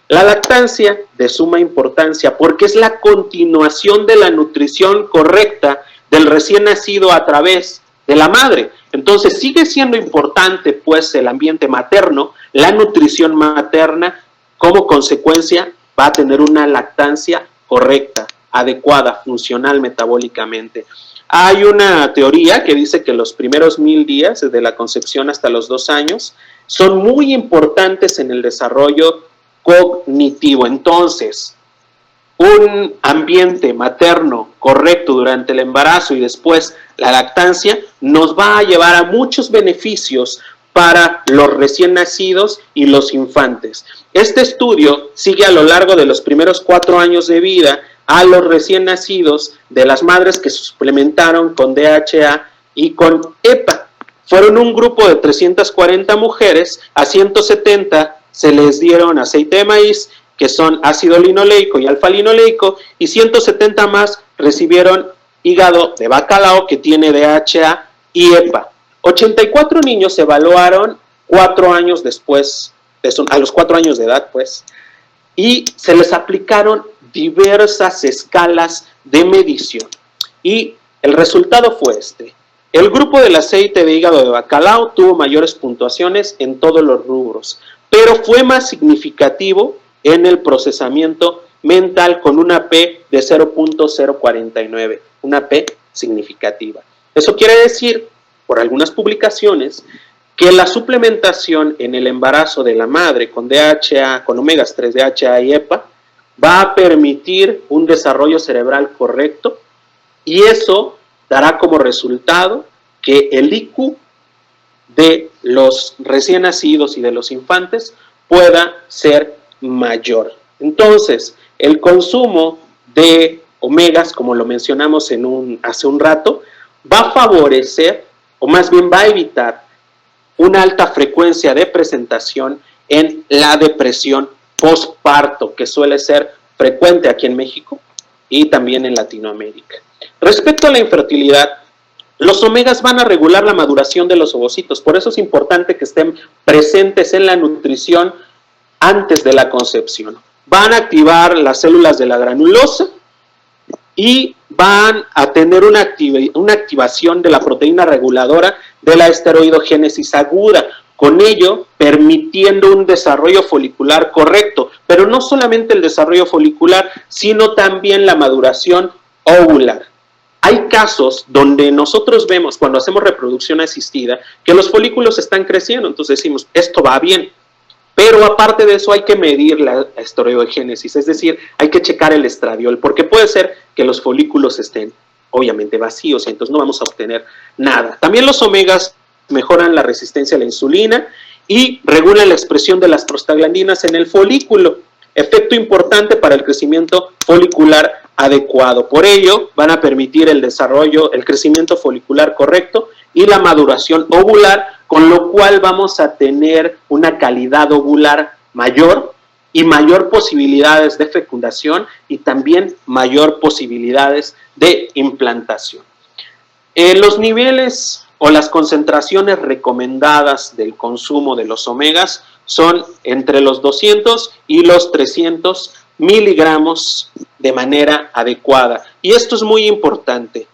La lactancia, de suma importancia, porque es la continuación de la nutrición correcta del recién nacido a través de la madre. Entonces, sigue siendo importante, pues, el ambiente materno, la nutrición materna, como consecuencia, va a tener una lactancia correcta, adecuada, funcional metabólicamente. Hay una teoría que dice que los primeros 1000 días, desde la concepción hasta los 2 años, son muy importantes en el desarrollo cognitivo. Entonces, un ambiente materno correcto durante el embarazo y después la lactancia nos va a llevar a muchos beneficios para los recién nacidos y los infantes. Este estudio sigue a lo largo de los primeros 4 años de vida a los recién nacidos de las madres que suplementaron con DHA y con EPA. Fueron un grupo de 340 mujeres, a 170 se les dieron aceite de maíz, que son ácido linoleico y alfa-linoleico, y 170 más recibieron hígado de bacalao que tiene DHA y EPA. 84 niños se evaluaron 4 años después, a los 4 años de edad, pues, y se les aplicaron diversas escalas de medición. Y el resultado fue este. El grupo del aceite de hígado de bacalao tuvo mayores puntuaciones en todos los rubros, pero fue más significativo en el procesamiento mental con una P de 0.049, una P significativa. Eso quiere decir, por algunas publicaciones, que la suplementación en el embarazo de la madre con DHA, con omegas 3, DHA y EPA, va a permitir un desarrollo cerebral correcto y eso dará como resultado que el IQ de los recién nacidos y de los infantes pueda ser mayor. Entonces, el consumo de omegas, como lo mencionamos hace un rato, va a favorecer, o más bien va a evitar, una alta frecuencia de presentación en la depresión postparto, que suele ser frecuente aquí en México y también en Latinoamérica. Respecto a la infertilidad, los omegas van a regular la maduración de los ovocitos, por eso es importante que estén presentes en la nutrición antes de la concepción. Van a activar las células de la granulosa y van a tener una activación de la proteína reguladora de la esteroidogénesis aguda, con ello permitiendo un desarrollo folicular correcto, pero no solamente el desarrollo folicular, sino también la maduración ovular. Hay casos donde nosotros vemos cuando hacemos reproducción asistida que los folículos están creciendo, entonces decimos, esto va bien. Pero aparte de eso hay que medir la esteroidogénesis, es decir, hay que checar el estradiol, porque puede ser que los folículos estén obviamente vacíos y entonces no vamos a obtener nada. También los omegas mejoran la resistencia a la insulina y regulan la expresión de las prostaglandinas en el folículo, efecto importante para el crecimiento folicular adecuado. Por ello, van a permitir el desarrollo, el crecimiento folicular correcto y la maduración ovular, con lo cual vamos a tener una calidad ovular mayor y mayor posibilidades de fecundación y también mayor posibilidades de implantación. Los niveles o las concentraciones recomendadas del consumo de los omegas son entre los 200 y los 300 miligramos de manera adecuada. Y esto es muy importante.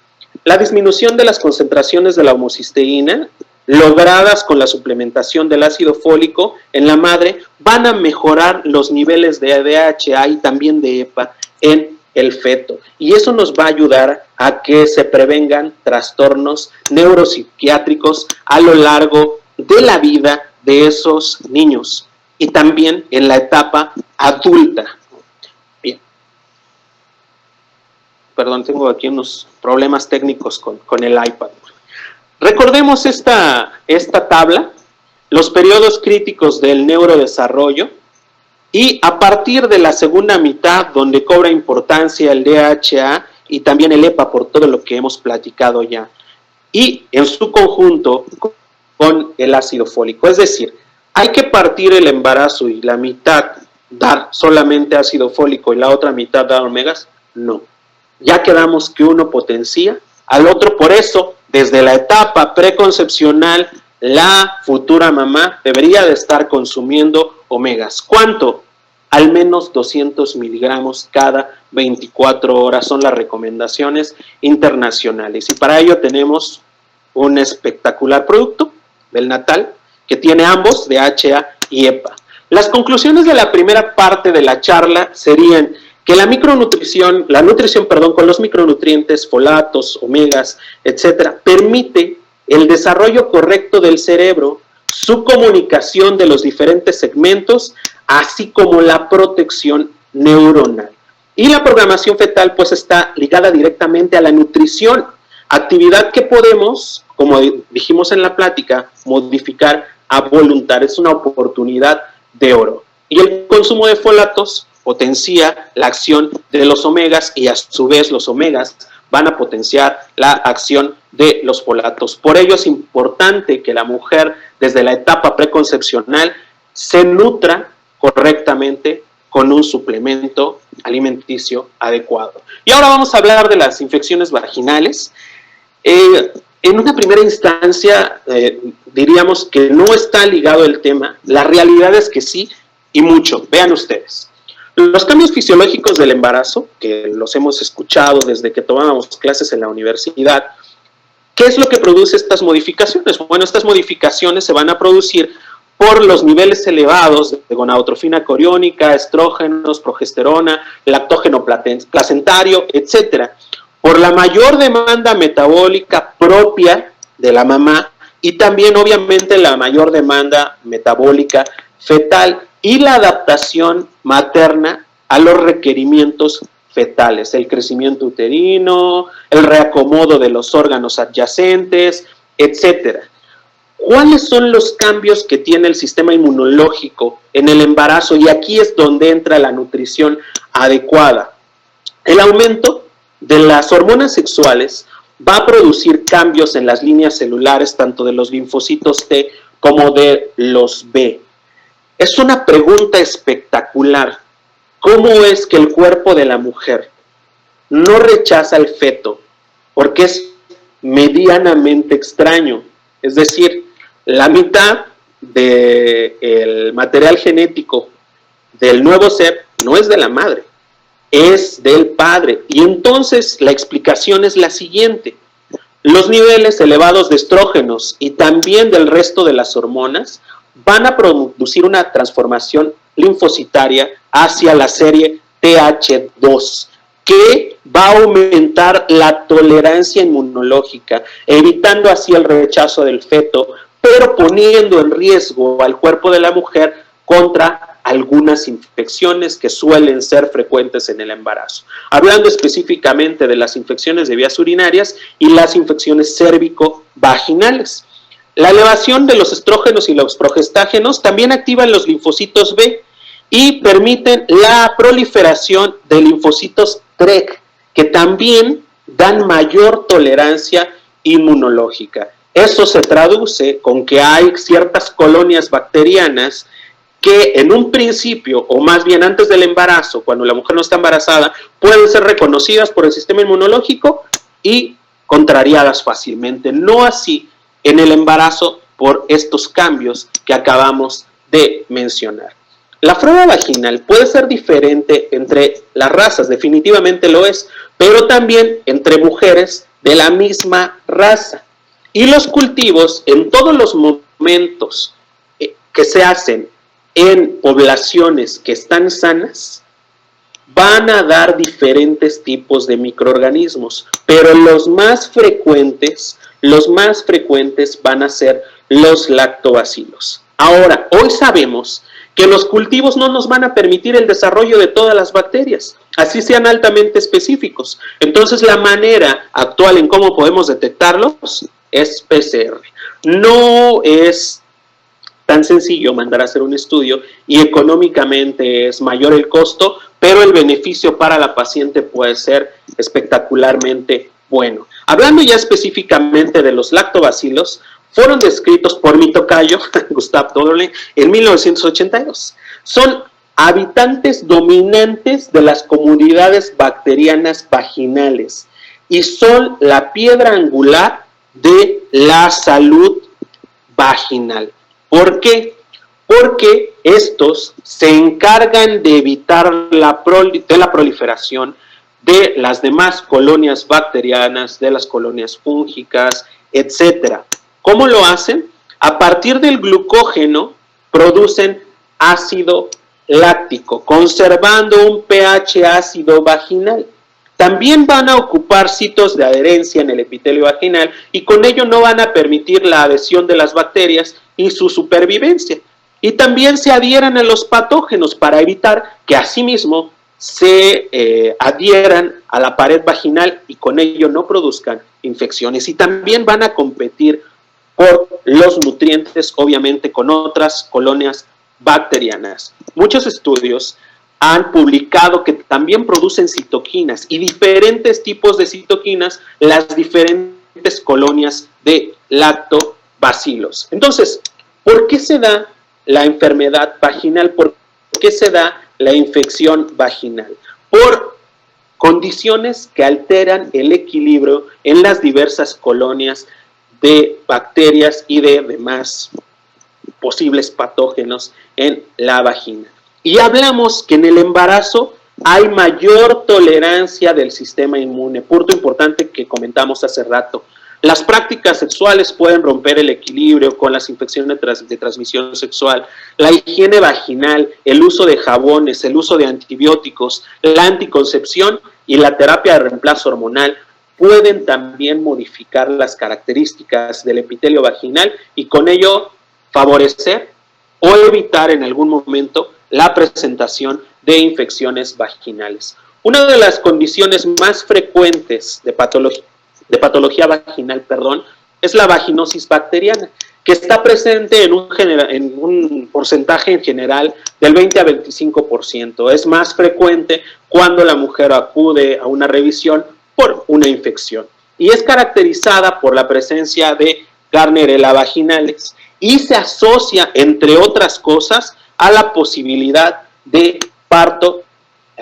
La disminución de las concentraciones de la homocisteína logradas con la suplementación del ácido fólico en la madre van a mejorar los niveles de DHA y también de EPA en el feto. Y eso nos va a ayudar a que se prevengan trastornos neuropsiquiátricos a lo largo de la vida de esos niños y también en la etapa adulta. Bien. Perdón, tengo aquí unos problemas técnicos con el iPad. Recordemos esta tabla, los periodos críticos del neurodesarrollo, y a partir de la segunda mitad, donde cobra importancia el DHA y también el EPA por todo lo que hemos platicado ya, y en su conjunto con el ácido fólico. Es decir, hay que partir el embarazo y la mitad dar solamente ácido fólico y la otra mitad dar omegas. No, ya quedamos que uno potencia al otro. Por eso, desde la etapa preconcepcional, la futura mamá debería de estar consumiendo omegas. ¿Cuánto? Al menos 200 miligramos cada 24 horas son las recomendaciones internacionales. Y para ello tenemos un espectacular producto del Natal que tiene ambos, DHA y EPA. Las conclusiones de la primera parte de la charla serían que la nutrición con los micronutrientes, folatos, omegas, etcétera, permite el desarrollo correcto del cerebro, su comunicación de los diferentes segmentos, así como la protección neuronal. Y la programación fetal pues está ligada directamente a la nutrición, actividad que podemos, como dijimos en la plática, modificar a voluntad. Es una oportunidad de oro. Y el consumo de folatos potencia la acción de los omegas y a su vez los omegas van a potenciar la acción de los folatos. Por ello es importante que la mujer desde la etapa preconcepcional se nutra correctamente con un suplemento alimenticio adecuado. Y ahora vamos a hablar de las infecciones vaginales. En una primera instancia diríamos que no está ligado el tema. La realidad es que sí, y mucho. Vean ustedes. Los cambios fisiológicos del embarazo, que los hemos escuchado desde que tomábamos clases en la universidad, ¿qué es lo que produce estas modificaciones? Bueno, estas modificaciones se van a producir por los niveles elevados de gonadotrofina coriónica, estrógenos, progesterona, lactógeno placentario, etcétera, por la mayor demanda metabólica propia de la mamá y también obviamente la mayor demanda metabólica fetal y la adaptación materna a los requerimientos fetales, el crecimiento uterino, el reacomodo de los órganos adyacentes, etcétera. ¿Cuáles son los cambios que tiene el sistema inmunológico en el embarazo? Y aquí es donde entra la nutrición adecuada. El aumento de las hormonas sexuales va a producir cambios en las líneas celulares, tanto de los linfocitos T como de los B. Es una pregunta espectacular. ¿Cómo es que el cuerpo de la mujer no rechaza el feto? Porque es medianamente extraño. Es decir, la mitad del material genético del nuevo ser no es de la madre, es del padre. Y entonces la explicación es la siguiente. Los niveles elevados de estrógenos y también del resto de las hormonas van a producir una transformación linfocitaria hacia la serie TH2, que va a aumentar la tolerancia inmunológica, evitando así el rechazo del feto, pero poniendo en riesgo al cuerpo de la mujer contra algunas infecciones que suelen ser frecuentes en el embarazo. Hablando específicamente de las infecciones de vías urinarias y las infecciones cérvico-vaginales. La elevación de los estrógenos y los progestágenos también activan los linfocitos B y permiten la proliferación de linfocitos TREG, que también dan mayor tolerancia inmunológica. Eso se traduce con que hay ciertas colonias bacterianas que en un principio, o más bien antes del embarazo, cuando la mujer no está embarazada, pueden ser reconocidas por el sistema inmunológico y contrariadas fácilmente. No así en el embarazo por estos cambios que acabamos de mencionar. La flora vaginal puede ser diferente entre las razas, definitivamente lo es, pero también entre mujeres de la misma raza. Y los cultivos en todos los momentos que se hacen en poblaciones que están sanas, van a dar diferentes tipos de microorganismos, pero los más frecuentes van a ser los lactobacilos. Ahora, hoy sabemos que los cultivos no nos van a permitir el desarrollo de todas las bacterias, así sean altamente específicos. Entonces, la manera actual en cómo podemos detectarlos es PCR. No es tan sencillo mandar a hacer un estudio y económicamente es mayor el costo, pero el beneficio para la paciente puede ser espectacularmente bueno. Hablando ya específicamente de los lactobacilos, fueron descritos por mi tocayo, Gustave Dorlin, en 1982. Son habitantes dominantes de las comunidades bacterianas vaginales y son la piedra angular de la salud vaginal. ¿Por qué? Porque estos se encargan de evitar la proliferación de las demás colonias bacterianas, de las colonias fúngicas, etc. ¿Cómo lo hacen? A partir del glucógeno producen ácido láctico, conservando un pH ácido vaginal. También van a ocupar sitios de adherencia en el epitelio vaginal y con ello no van a permitir la adhesión de las bacterias y su supervivencia. Y también se adhieren a los patógenos para evitar que asimismo se adhieran a la pared vaginal y con ello no produzcan infecciones. Y también van a competir por los nutrientes, obviamente, con otras colonias bacterianas. Muchos estudios han publicado que también producen citoquinas y diferentes tipos de citoquinas las diferentes colonias de lactobacilos. Entonces, ¿por qué se da la enfermedad vaginal? ¿Por qué se da la infección vaginal? Por condiciones que alteran el equilibrio en las diversas colonias de bacterias y de demás posibles patógenos en la vagina. Y hablamos que en el embarazo hay mayor tolerancia del sistema inmune, punto importante que comentamos hace rato. Las prácticas sexuales pueden romper el equilibrio con las infecciones de transmisión sexual. La higiene vaginal, el uso de jabones, el uso de antibióticos, la anticoncepción y la terapia de reemplazo hormonal pueden también modificar las características del epitelio vaginal y con ello favorecer o evitar en algún momento la presentación de infecciones vaginales. Una de las condiciones más frecuentes de patología vaginal, es la vaginosis bacteriana, que está presente en un porcentaje en general del 20 a 25%. Es más frecuente cuando la mujer acude a una revisión por una infección. Y es caracterizada por la presencia de Gardnerella vaginalis y se asocia, entre otras cosas, a la posibilidad de parto,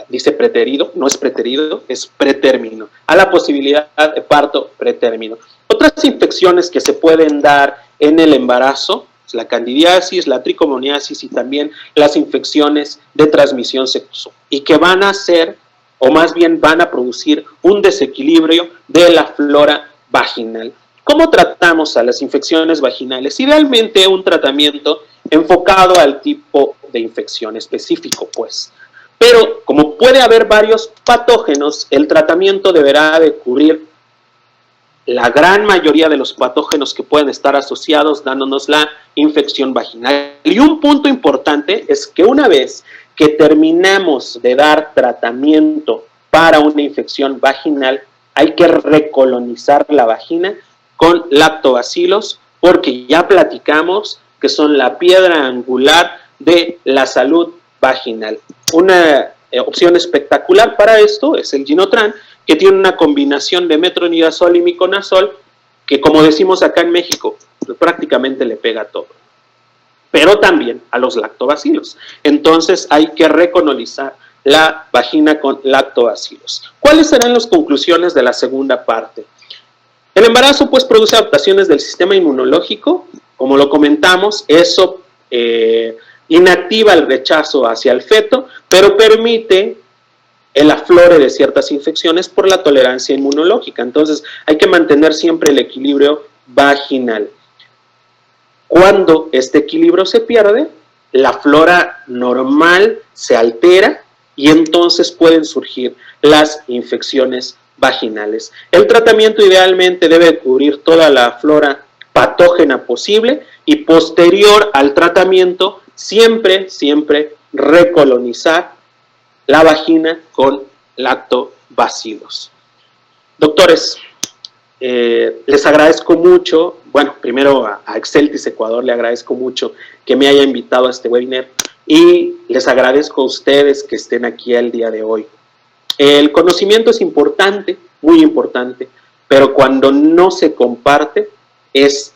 dice preterido, no es preterido, es pretérmino, a la posibilidad de parto pretérmino. Otras infecciones que se pueden dar en el embarazo, la candidiasis, la tricomoniasis y también las infecciones de transmisión sexual, y que van a ser, o más bien van a producir un desequilibrio de la flora vaginal. ¿Cómo tratamos a las infecciones vaginales? Idealmente un tratamiento enfocado al tipo de infección específico, pues. Pero como puede haber varios patógenos, el tratamiento deberá de cubrir la gran mayoría de los patógenos que pueden estar asociados, dándonos la infección vaginal. Y un punto importante es que una vez que terminamos de dar tratamiento para una infección vaginal, hay que recolonizar la vagina con lactobacilos, porque ya platicamos que son la piedra angular de la salud vaginal. Una opción espectacular para esto es el Ginotran, que tiene una combinación de metronidazol y miconazol, que como decimos acá en México, prácticamente le pega a todo, pero también a los lactobacilos. Entonces hay que recolonizar la vagina con lactobacilos. ¿Cuáles serán las conclusiones de la segunda parte? El embarazo pues produce adaptaciones del sistema inmunológico, como lo comentamos, eso inactiva el rechazo hacia el feto, pero permite el aflore de ciertas infecciones por la tolerancia inmunológica. Entonces hay que mantener siempre el equilibrio vaginal. Cuando este equilibrio se pierde, la flora normal se altera y entonces pueden surgir las infecciones vaginales. El tratamiento idealmente debe cubrir toda la flora patógena posible y posterior al tratamiento siempre recolonizar la vagina con lactobacilos. Doctores, les agradezco mucho, bueno, primero a Exceltis Ecuador le agradezco mucho que me haya invitado a este webinar y les agradezco a ustedes que estén aquí el día de hoy. El conocimiento es importante, muy importante, pero cuando no se comparte es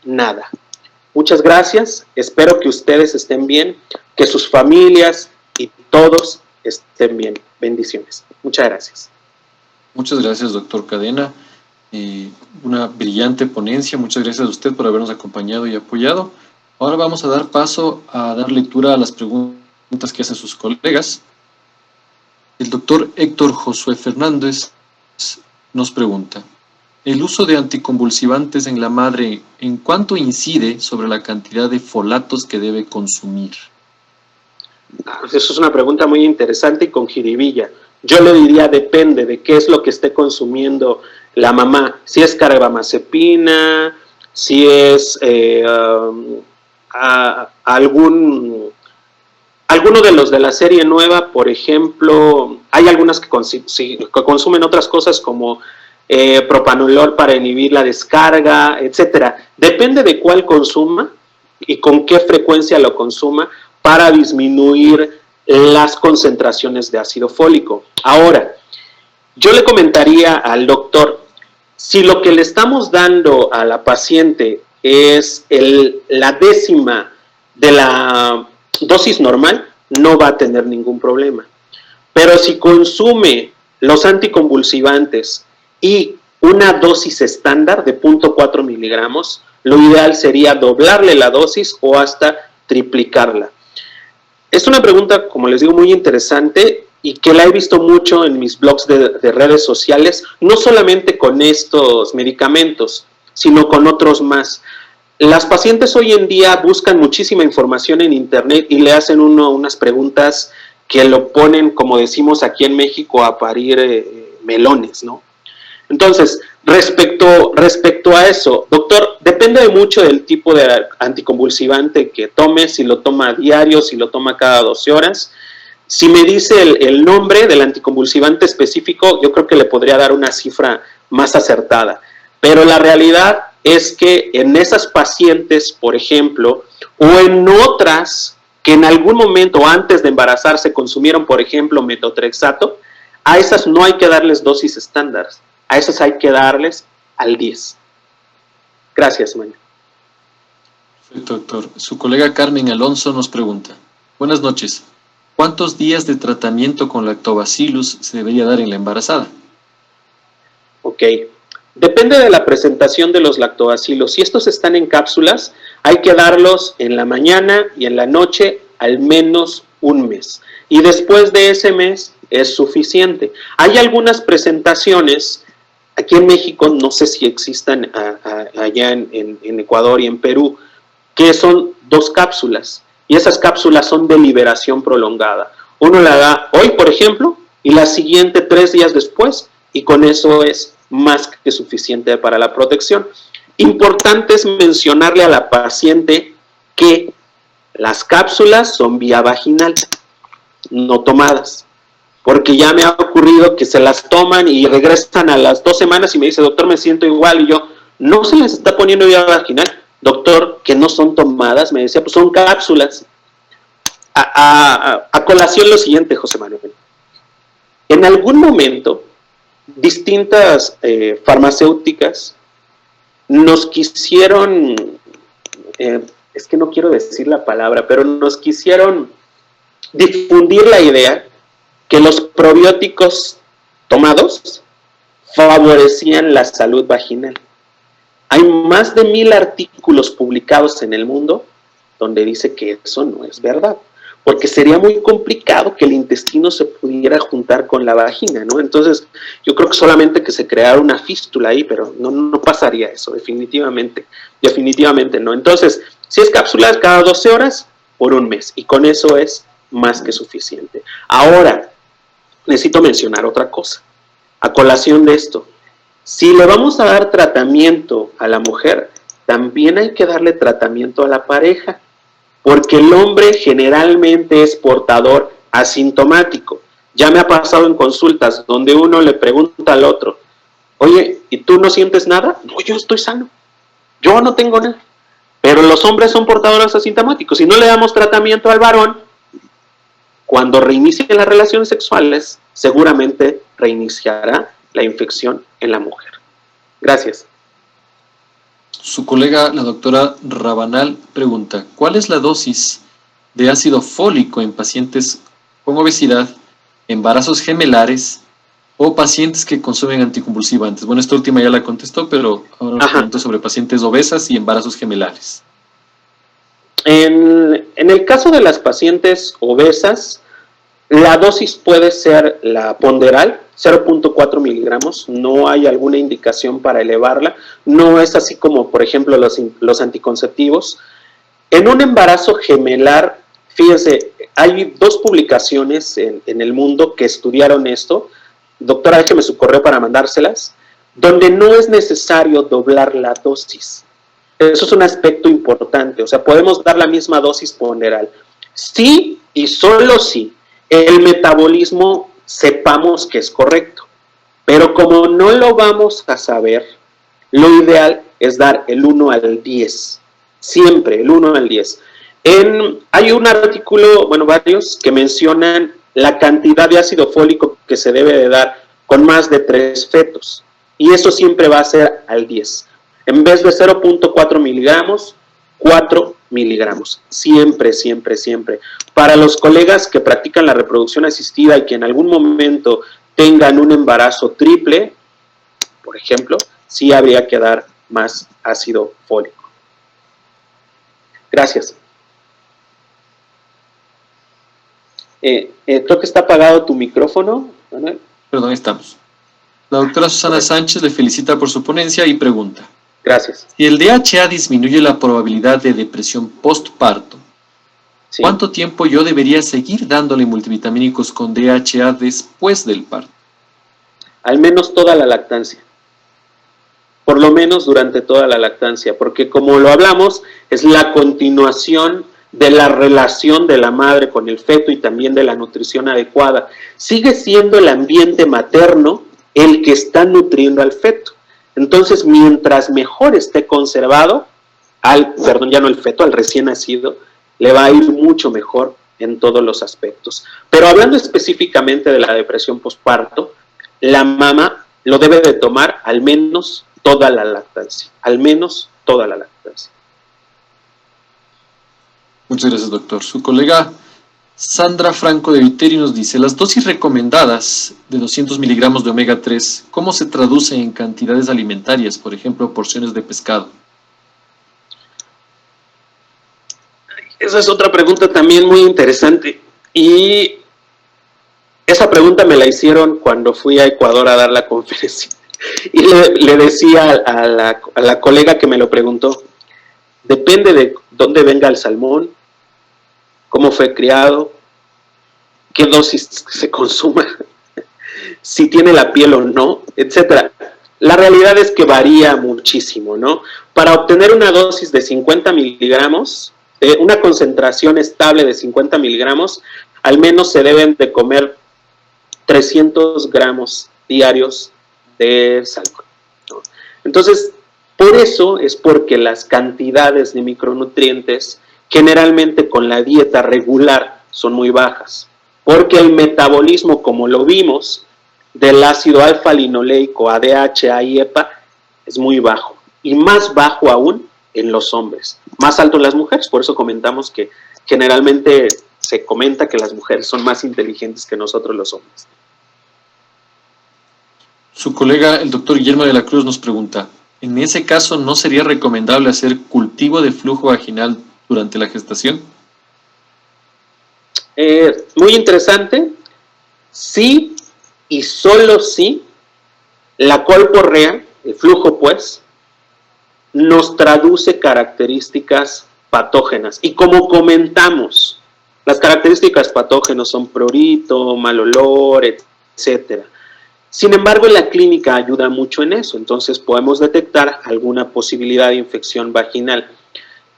nada. Muchas gracias, espero que ustedes estén bien, que sus familias y todos estén bien. Bendiciones. Muchas gracias. Muchas gracias, doctor Cadena. Una brillante ponencia. Muchas gracias a usted por habernos acompañado y apoyado. Ahora vamos a dar paso a dar lectura a las preguntas que hacen sus colegas. El doctor Héctor Josué Fernández nos pregunta: ¿el uso de anticonvulsivantes en la madre en cuánto incide sobre la cantidad de folatos que debe consumir? Eso es una pregunta muy interesante y con jiribilla. Yo le diría depende de qué es lo que esté consumiendo la mamá. Si es carbamazepina, hay Algunos de los de la serie nueva, por ejemplo, hay algunas que consumen otras cosas como propanolol para inhibir la descarga, etcétera. Depende de cuál consuma y con qué frecuencia lo consuma para disminuir las concentraciones de ácido fólico. Ahora, yo le comentaría al doctor, si lo que le estamos dando a la paciente es la décima de la dosis normal, no va a tener ningún problema. Pero si consume los anticonvulsivantes y una dosis estándar de 0.4 miligramos, lo ideal sería doblarle la dosis o hasta triplicarla. Es una pregunta, como les digo, muy interesante y que la he visto mucho en mis blogs de redes sociales, no solamente con estos medicamentos, sino con otros más. Las pacientes hoy en día buscan muchísima información en internet y le hacen unas preguntas que lo ponen, como decimos aquí en México, a parir melones, ¿no? Entonces, respecto a eso, doctor, depende mucho del tipo de anticonvulsivante que tome, si lo toma a diario, si lo toma cada 12 horas. Si me dice el nombre del anticonvulsivante específico, yo creo que le podría dar una cifra más acertada. Pero la realidad es que en esas pacientes, por ejemplo, o en otras que en algún momento antes de embarazarse consumieron, por ejemplo, metotrexato, a esas no hay que darles dosis estándar, a esas hay que darles al 10. Gracias, Manuel. Perfecto, doctor. Su colega Carmen Alonso nos pregunta, buenas noches, ¿cuántos días de tratamiento con lactobacillus se debería dar en la embarazada? Ok. Depende de la presentación de los lactobacilos. Si estos están en cápsulas, hay que darlos en la mañana y en la noche al menos un mes. Y después de ese mes es suficiente. Hay algunas presentaciones, aquí en México, no sé si existan allá en Ecuador y en Perú, que son 2 cápsulas. Y esas cápsulas son de liberación prolongada. Uno la da hoy, por ejemplo, y la siguiente 3 días después, y con eso es más que suficiente para la protección. Importante es mencionarle a la paciente que las cápsulas son vía vaginal, no tomadas, porque ya me ha ocurrido que se las toman y regresan a las 2 semanas y me dice, doctor, me siento igual, y yo, no se les está poniendo vía vaginal, doctor, que no son tomadas, me decía, pues son cápsulas. A colación lo siguiente, José Manuel, en algún momento distintas farmacéuticas nos quisieron, es que no quiero decir la palabra, pero nos quisieron difundir la idea que los probióticos tomados favorecían la salud vaginal. Hay más de 1000 artículos publicados en el mundo donde dice que eso no es verdad, porque sería muy complicado que el intestino se pudiera juntar con la vagina, ¿no? Entonces, yo creo que solamente que se creara una fístula ahí, pero no pasaría eso, definitivamente no. Entonces, si es cápsulas cada 12 horas, por un mes, y con eso es más que suficiente. Ahora, necesito mencionar otra cosa, a colación de esto. Si le vamos a dar tratamiento a la mujer, también hay que darle tratamiento a la pareja, porque el hombre generalmente es portador asintomático. Ya me ha pasado en consultas donde uno le pregunta al otro, oye, ¿y tú no sientes nada? No, yo estoy sano, yo no tengo nada. Pero los hombres son portadores asintomáticos. Si no le damos tratamiento al varón, cuando reinicien las relaciones sexuales, seguramente reiniciará la infección en la mujer. Gracias. Su colega, la doctora Rabanal, pregunta, ¿cuál es la dosis de ácido fólico en pacientes con obesidad, embarazos gemelares o pacientes que consumen anticonvulsivantes? Bueno, esta última ya la contestó, pero ahora nos pregunto sobre pacientes obesas y embarazos gemelares. En el caso de las pacientes obesas, la dosis puede ser la ponderal, 0.4 miligramos, no hay alguna indicación para elevarla, no es así como, por ejemplo, los anticonceptivos. En un embarazo gemelar, fíjense, hay 2 publicaciones en el mundo que estudiaron esto, doctora, déjeme su correo para mandárselas, donde no es necesario doblar la dosis. Eso es un aspecto importante, o sea, podemos dar la misma dosis ponderal. Sí, y solo si el metabolismo sepamos que es correcto. Pero como no lo vamos a saber, lo ideal es dar el 1 al 10. Siempre el 1 al 10. Hay un artículo, bueno, varios, que mencionan la cantidad de ácido fólico que se debe de dar con más de 3 fetos. Y eso siempre va a ser al 10. En vez de 0.4 miligramos, 4 miligramos. Siempre, siempre, siempre. Para los colegas que practican la reproducción asistida y que en algún momento tengan un embarazo triple, por ejemplo, sí habría que dar más ácido fólico. Gracias. Creo que está apagado tu micrófono, Manuel. Perdón, ahí estamos. La doctora Susana Sánchez le felicita por su ponencia y pregunta. Gracias. Si el DHA disminuye la probabilidad de depresión postparto, sí, ¿cuánto tiempo yo debería seguir dándole multivitamínicos con DHA después del parto? Al menos toda la lactancia. Por lo menos durante toda la lactancia, porque como lo hablamos, es la continuación de la relación de la madre con el feto y también de la nutrición adecuada. Sigue siendo el ambiente materno el que está nutriendo al feto. Entonces, mientras mejor esté conservado, al recién nacido, le va a ir mucho mejor en todos los aspectos. Pero hablando específicamente de la depresión postparto, la mamá lo debe de tomar al menos toda la lactancia, al menos toda la lactancia. Muchas gracias, doctor. Su colega Sandra Franco de Viteri nos dice, las dosis recomendadas de 200 miligramos de omega 3, ¿cómo se traduce en cantidades alimentarias, por ejemplo, porciones de pescado? Esa es otra pregunta también muy interesante. Y esa pregunta me la hicieron cuando fui a Ecuador a dar la conferencia. Y le decía a la colega que me lo preguntó, depende de dónde venga el salmón, cómo fue criado, qué dosis se consuma, si tiene la piel o no, etc. La realidad es que varía muchísimo, ¿no? Para obtener una dosis de 50 miligramos, una concentración estable de 50 miligramos, al menos se deben de comer 300 gramos diarios de salmón, ¿no? Entonces, por eso es porque las cantidades de micronutrientes generalmente con la dieta regular son muy bajas, porque el metabolismo, como lo vimos, del ácido alfa-linoleico a DHA y EPA es muy bajo, y más bajo aún en los hombres, más alto en las mujeres. Por eso comentamos que generalmente se comenta que las mujeres son más inteligentes que nosotros los hombres. Su colega, el doctor Guillermo de la Cruz, nos pregunta, ¿en ese caso no sería recomendable hacer cultivo de flujo vaginal durante la gestación? Muy interesante. Sí, y solo sí, la colporrea, el flujo pues, nos traduce características patógenas. Y como comentamos, las características patógenas son prurito, mal olor, etc. Sin embargo, la clínica ayuda mucho en eso, entonces podemos detectar alguna posibilidad de infección vaginal.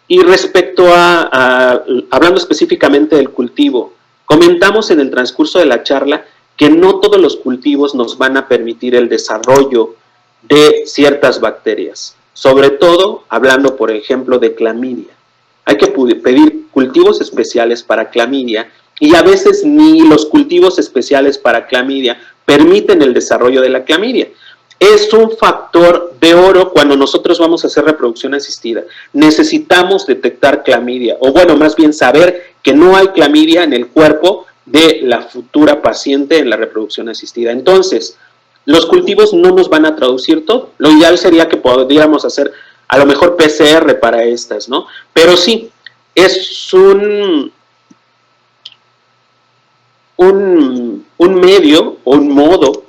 Y respecto hablando específicamente del cultivo, comentamos en el transcurso de la charla que no todos los cultivos nos van a permitir el desarrollo de ciertas bacterias, sobre todo hablando, por ejemplo, de clamidia. Hay que pedir cultivos especiales para clamidia y a veces ni los cultivos especiales para clamidia permiten el desarrollo de la clamidia. Es un factor de oro cuando nosotros vamos a hacer reproducción asistida. Necesitamos detectar clamidia, o bueno, más bien saber que no hay clamidia en el cuerpo de la futura paciente en la reproducción asistida. Entonces, los cultivos no nos van a traducir todo. Lo ideal sería que pudiéramos hacer a lo mejor PCR para estas, ¿no? Pero sí, es un medio o un modo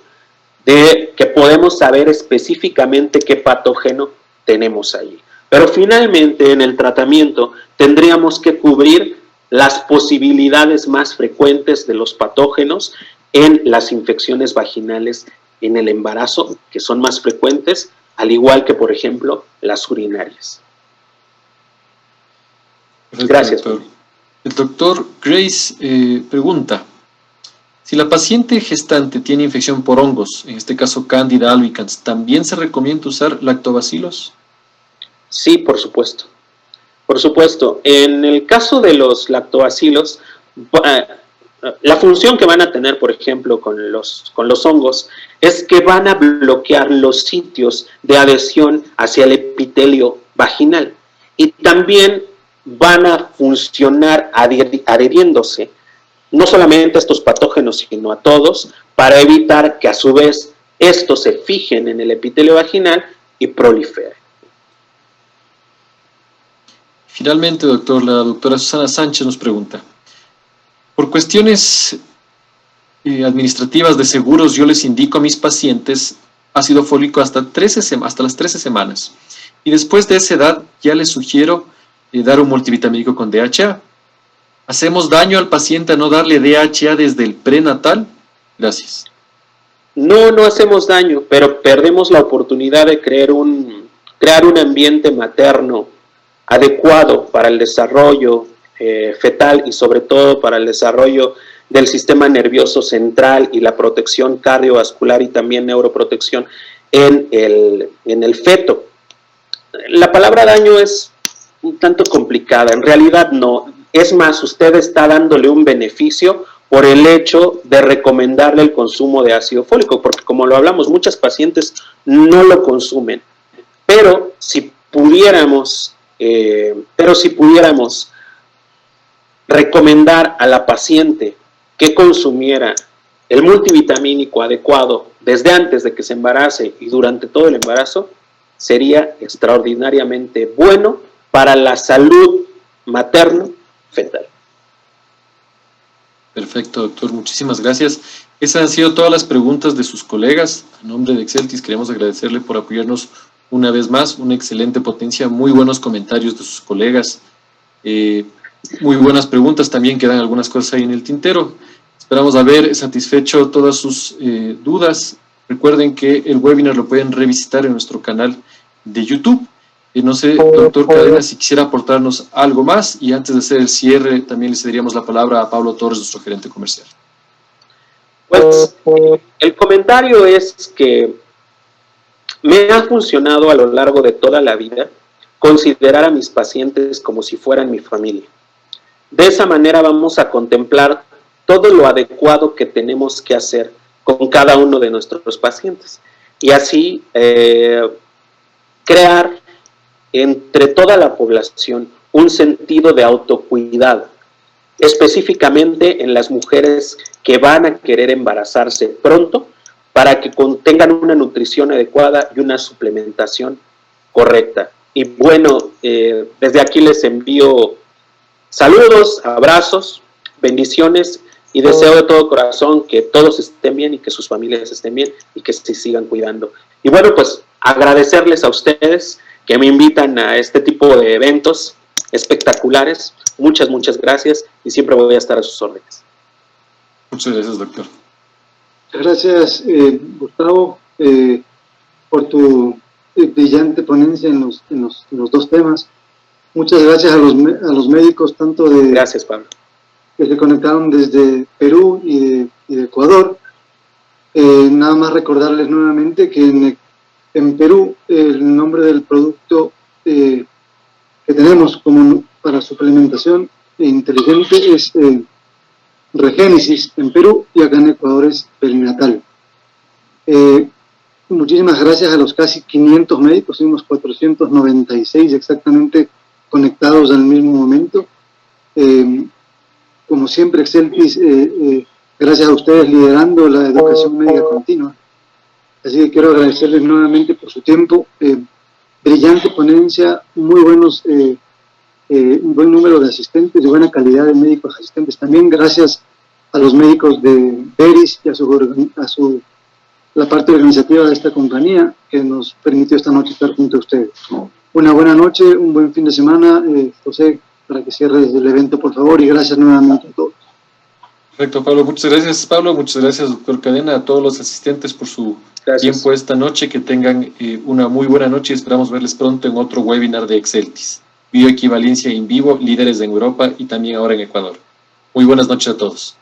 de que podemos saber específicamente qué patógeno tenemos ahí. Pero finalmente en el tratamiento tendríamos que cubrir las posibilidades más frecuentes de los patógenos en las infecciones vaginales en el embarazo, que son más frecuentes, al igual que, por ejemplo, las urinarias. Perfecto, Gracias. Doctor. El doctor Grace pregunta, si la paciente gestante tiene infección por hongos, en este caso Candida albicans, ¿también se recomienda usar lactobacilos? Sí, por supuesto. Por supuesto. En el caso de los lactobacilos, la función que van a tener, por ejemplo, con los hongos, es que van a bloquear los sitios de adhesión hacia el epitelio vaginal. Y también van a funcionar adheriéndose no solamente a estos patógenos, sino a todos, para evitar que a su vez estos se fijen en el epitelio vaginal y proliferen. Finalmente, doctor, la doctora Susana Sánchez nos pregunta, por cuestiones administrativas de seguros, yo les indico a mis pacientes ácido fólico hasta las 13 semanas. Y después de esa edad ya les sugiero dar un multivitamínico con DHA. ¿Hacemos daño al paciente a no darle DHA desde el prenatal? Gracias. No, no hacemos daño, pero perdemos la oportunidad de crear un ambiente materno adecuado para el desarrollo fetal y sobre todo para el desarrollo del sistema nervioso central y la protección cardiovascular y también neuroprotección en el feto. La palabra daño es un tanto complicada, en realidad no. Es más, usted está dándole un beneficio por el hecho de recomendarle el consumo de ácido fólico, porque como lo hablamos, muchas pacientes no lo consumen. Pero si pudiéramos recomendar a la paciente que consumiera el multivitamínico adecuado desde antes de que se embarace y durante todo el embarazo, sería extraordinariamente bueno para la salud materno-fetal. Perfecto, doctor. Muchísimas gracias. Esas han sido todas las preguntas de sus colegas. A nombre de Exceltis queremos agradecerle por apoyarnos una vez más. Una excelente potencia, muy buenos comentarios de sus colegas. Muy buenas preguntas, también quedan algunas cosas ahí en el tintero. Esperamos haber satisfecho todas sus dudas. Recuerden que el webinar lo pueden revisitar en nuestro canal de YouTube. No sé, doctor Cadena, si quisiera aportarnos algo más, y antes de hacer el cierre también le cederíamos la palabra a Pablo Torres, nuestro gerente comercial. Pues el comentario es que me ha funcionado a lo largo de toda la vida considerar a mis pacientes como si fueran mi familia. De esa manera vamos a contemplar todo lo adecuado que tenemos que hacer con cada uno de nuestros pacientes y así crear entre toda la población un sentido de autocuidado, específicamente en las mujeres que van a querer embarazarse pronto para que tengan una nutrición adecuada y una suplementación correcta. Y bueno, desde aquí les envío saludos, abrazos, bendiciones y deseo de todo corazón que todos estén bien y que sus familias estén bien y que se sigan cuidando. Y bueno, pues agradecerles a ustedes que me invitan a este tipo de eventos espectaculares. Muchas, muchas gracias y siempre voy a estar a sus órdenes. Muchas gracias, doctor. Gracias, Gustavo, por tu brillante ponencia en los dos temas. Muchas gracias a los médicos, tanto de... Gracias, Pablo. Que se conectaron desde Perú y de Ecuador. Nada más recordarles nuevamente que en Perú el nombre del producto que tenemos como para suplementación inteligente es Regénesis en Perú y acá en Ecuador es Perinatal. Muchísimas gracias a los casi 500 médicos, unos 496 exactamente conectados al mismo momento. Como siempre, Exceltis, gracias a ustedes liderando la educación médica continua. Así que quiero agradecerles nuevamente por su tiempo. Brillante ponencia, un buen número de asistentes, de buena calidad de médicos asistentes. También gracias a los médicos de Beris y a la parte organizativa de esta compañía que nos permitió esta noche estar junto a ustedes. Una buena noche, un buen fin de semana. José, para que cierres el evento, por favor, y gracias nuevamente a todos. Perfecto, Pablo. Muchas gracias, Pablo. Muchas gracias, doctor Cadena, a todos los asistentes por su tiempo esta noche. Que tengan una muy buena noche y esperamos verles pronto en otro webinar de Exceltis. bioequivalencia in vivo, líderes en Europa y también ahora en Ecuador. Muy buenas noches a todos.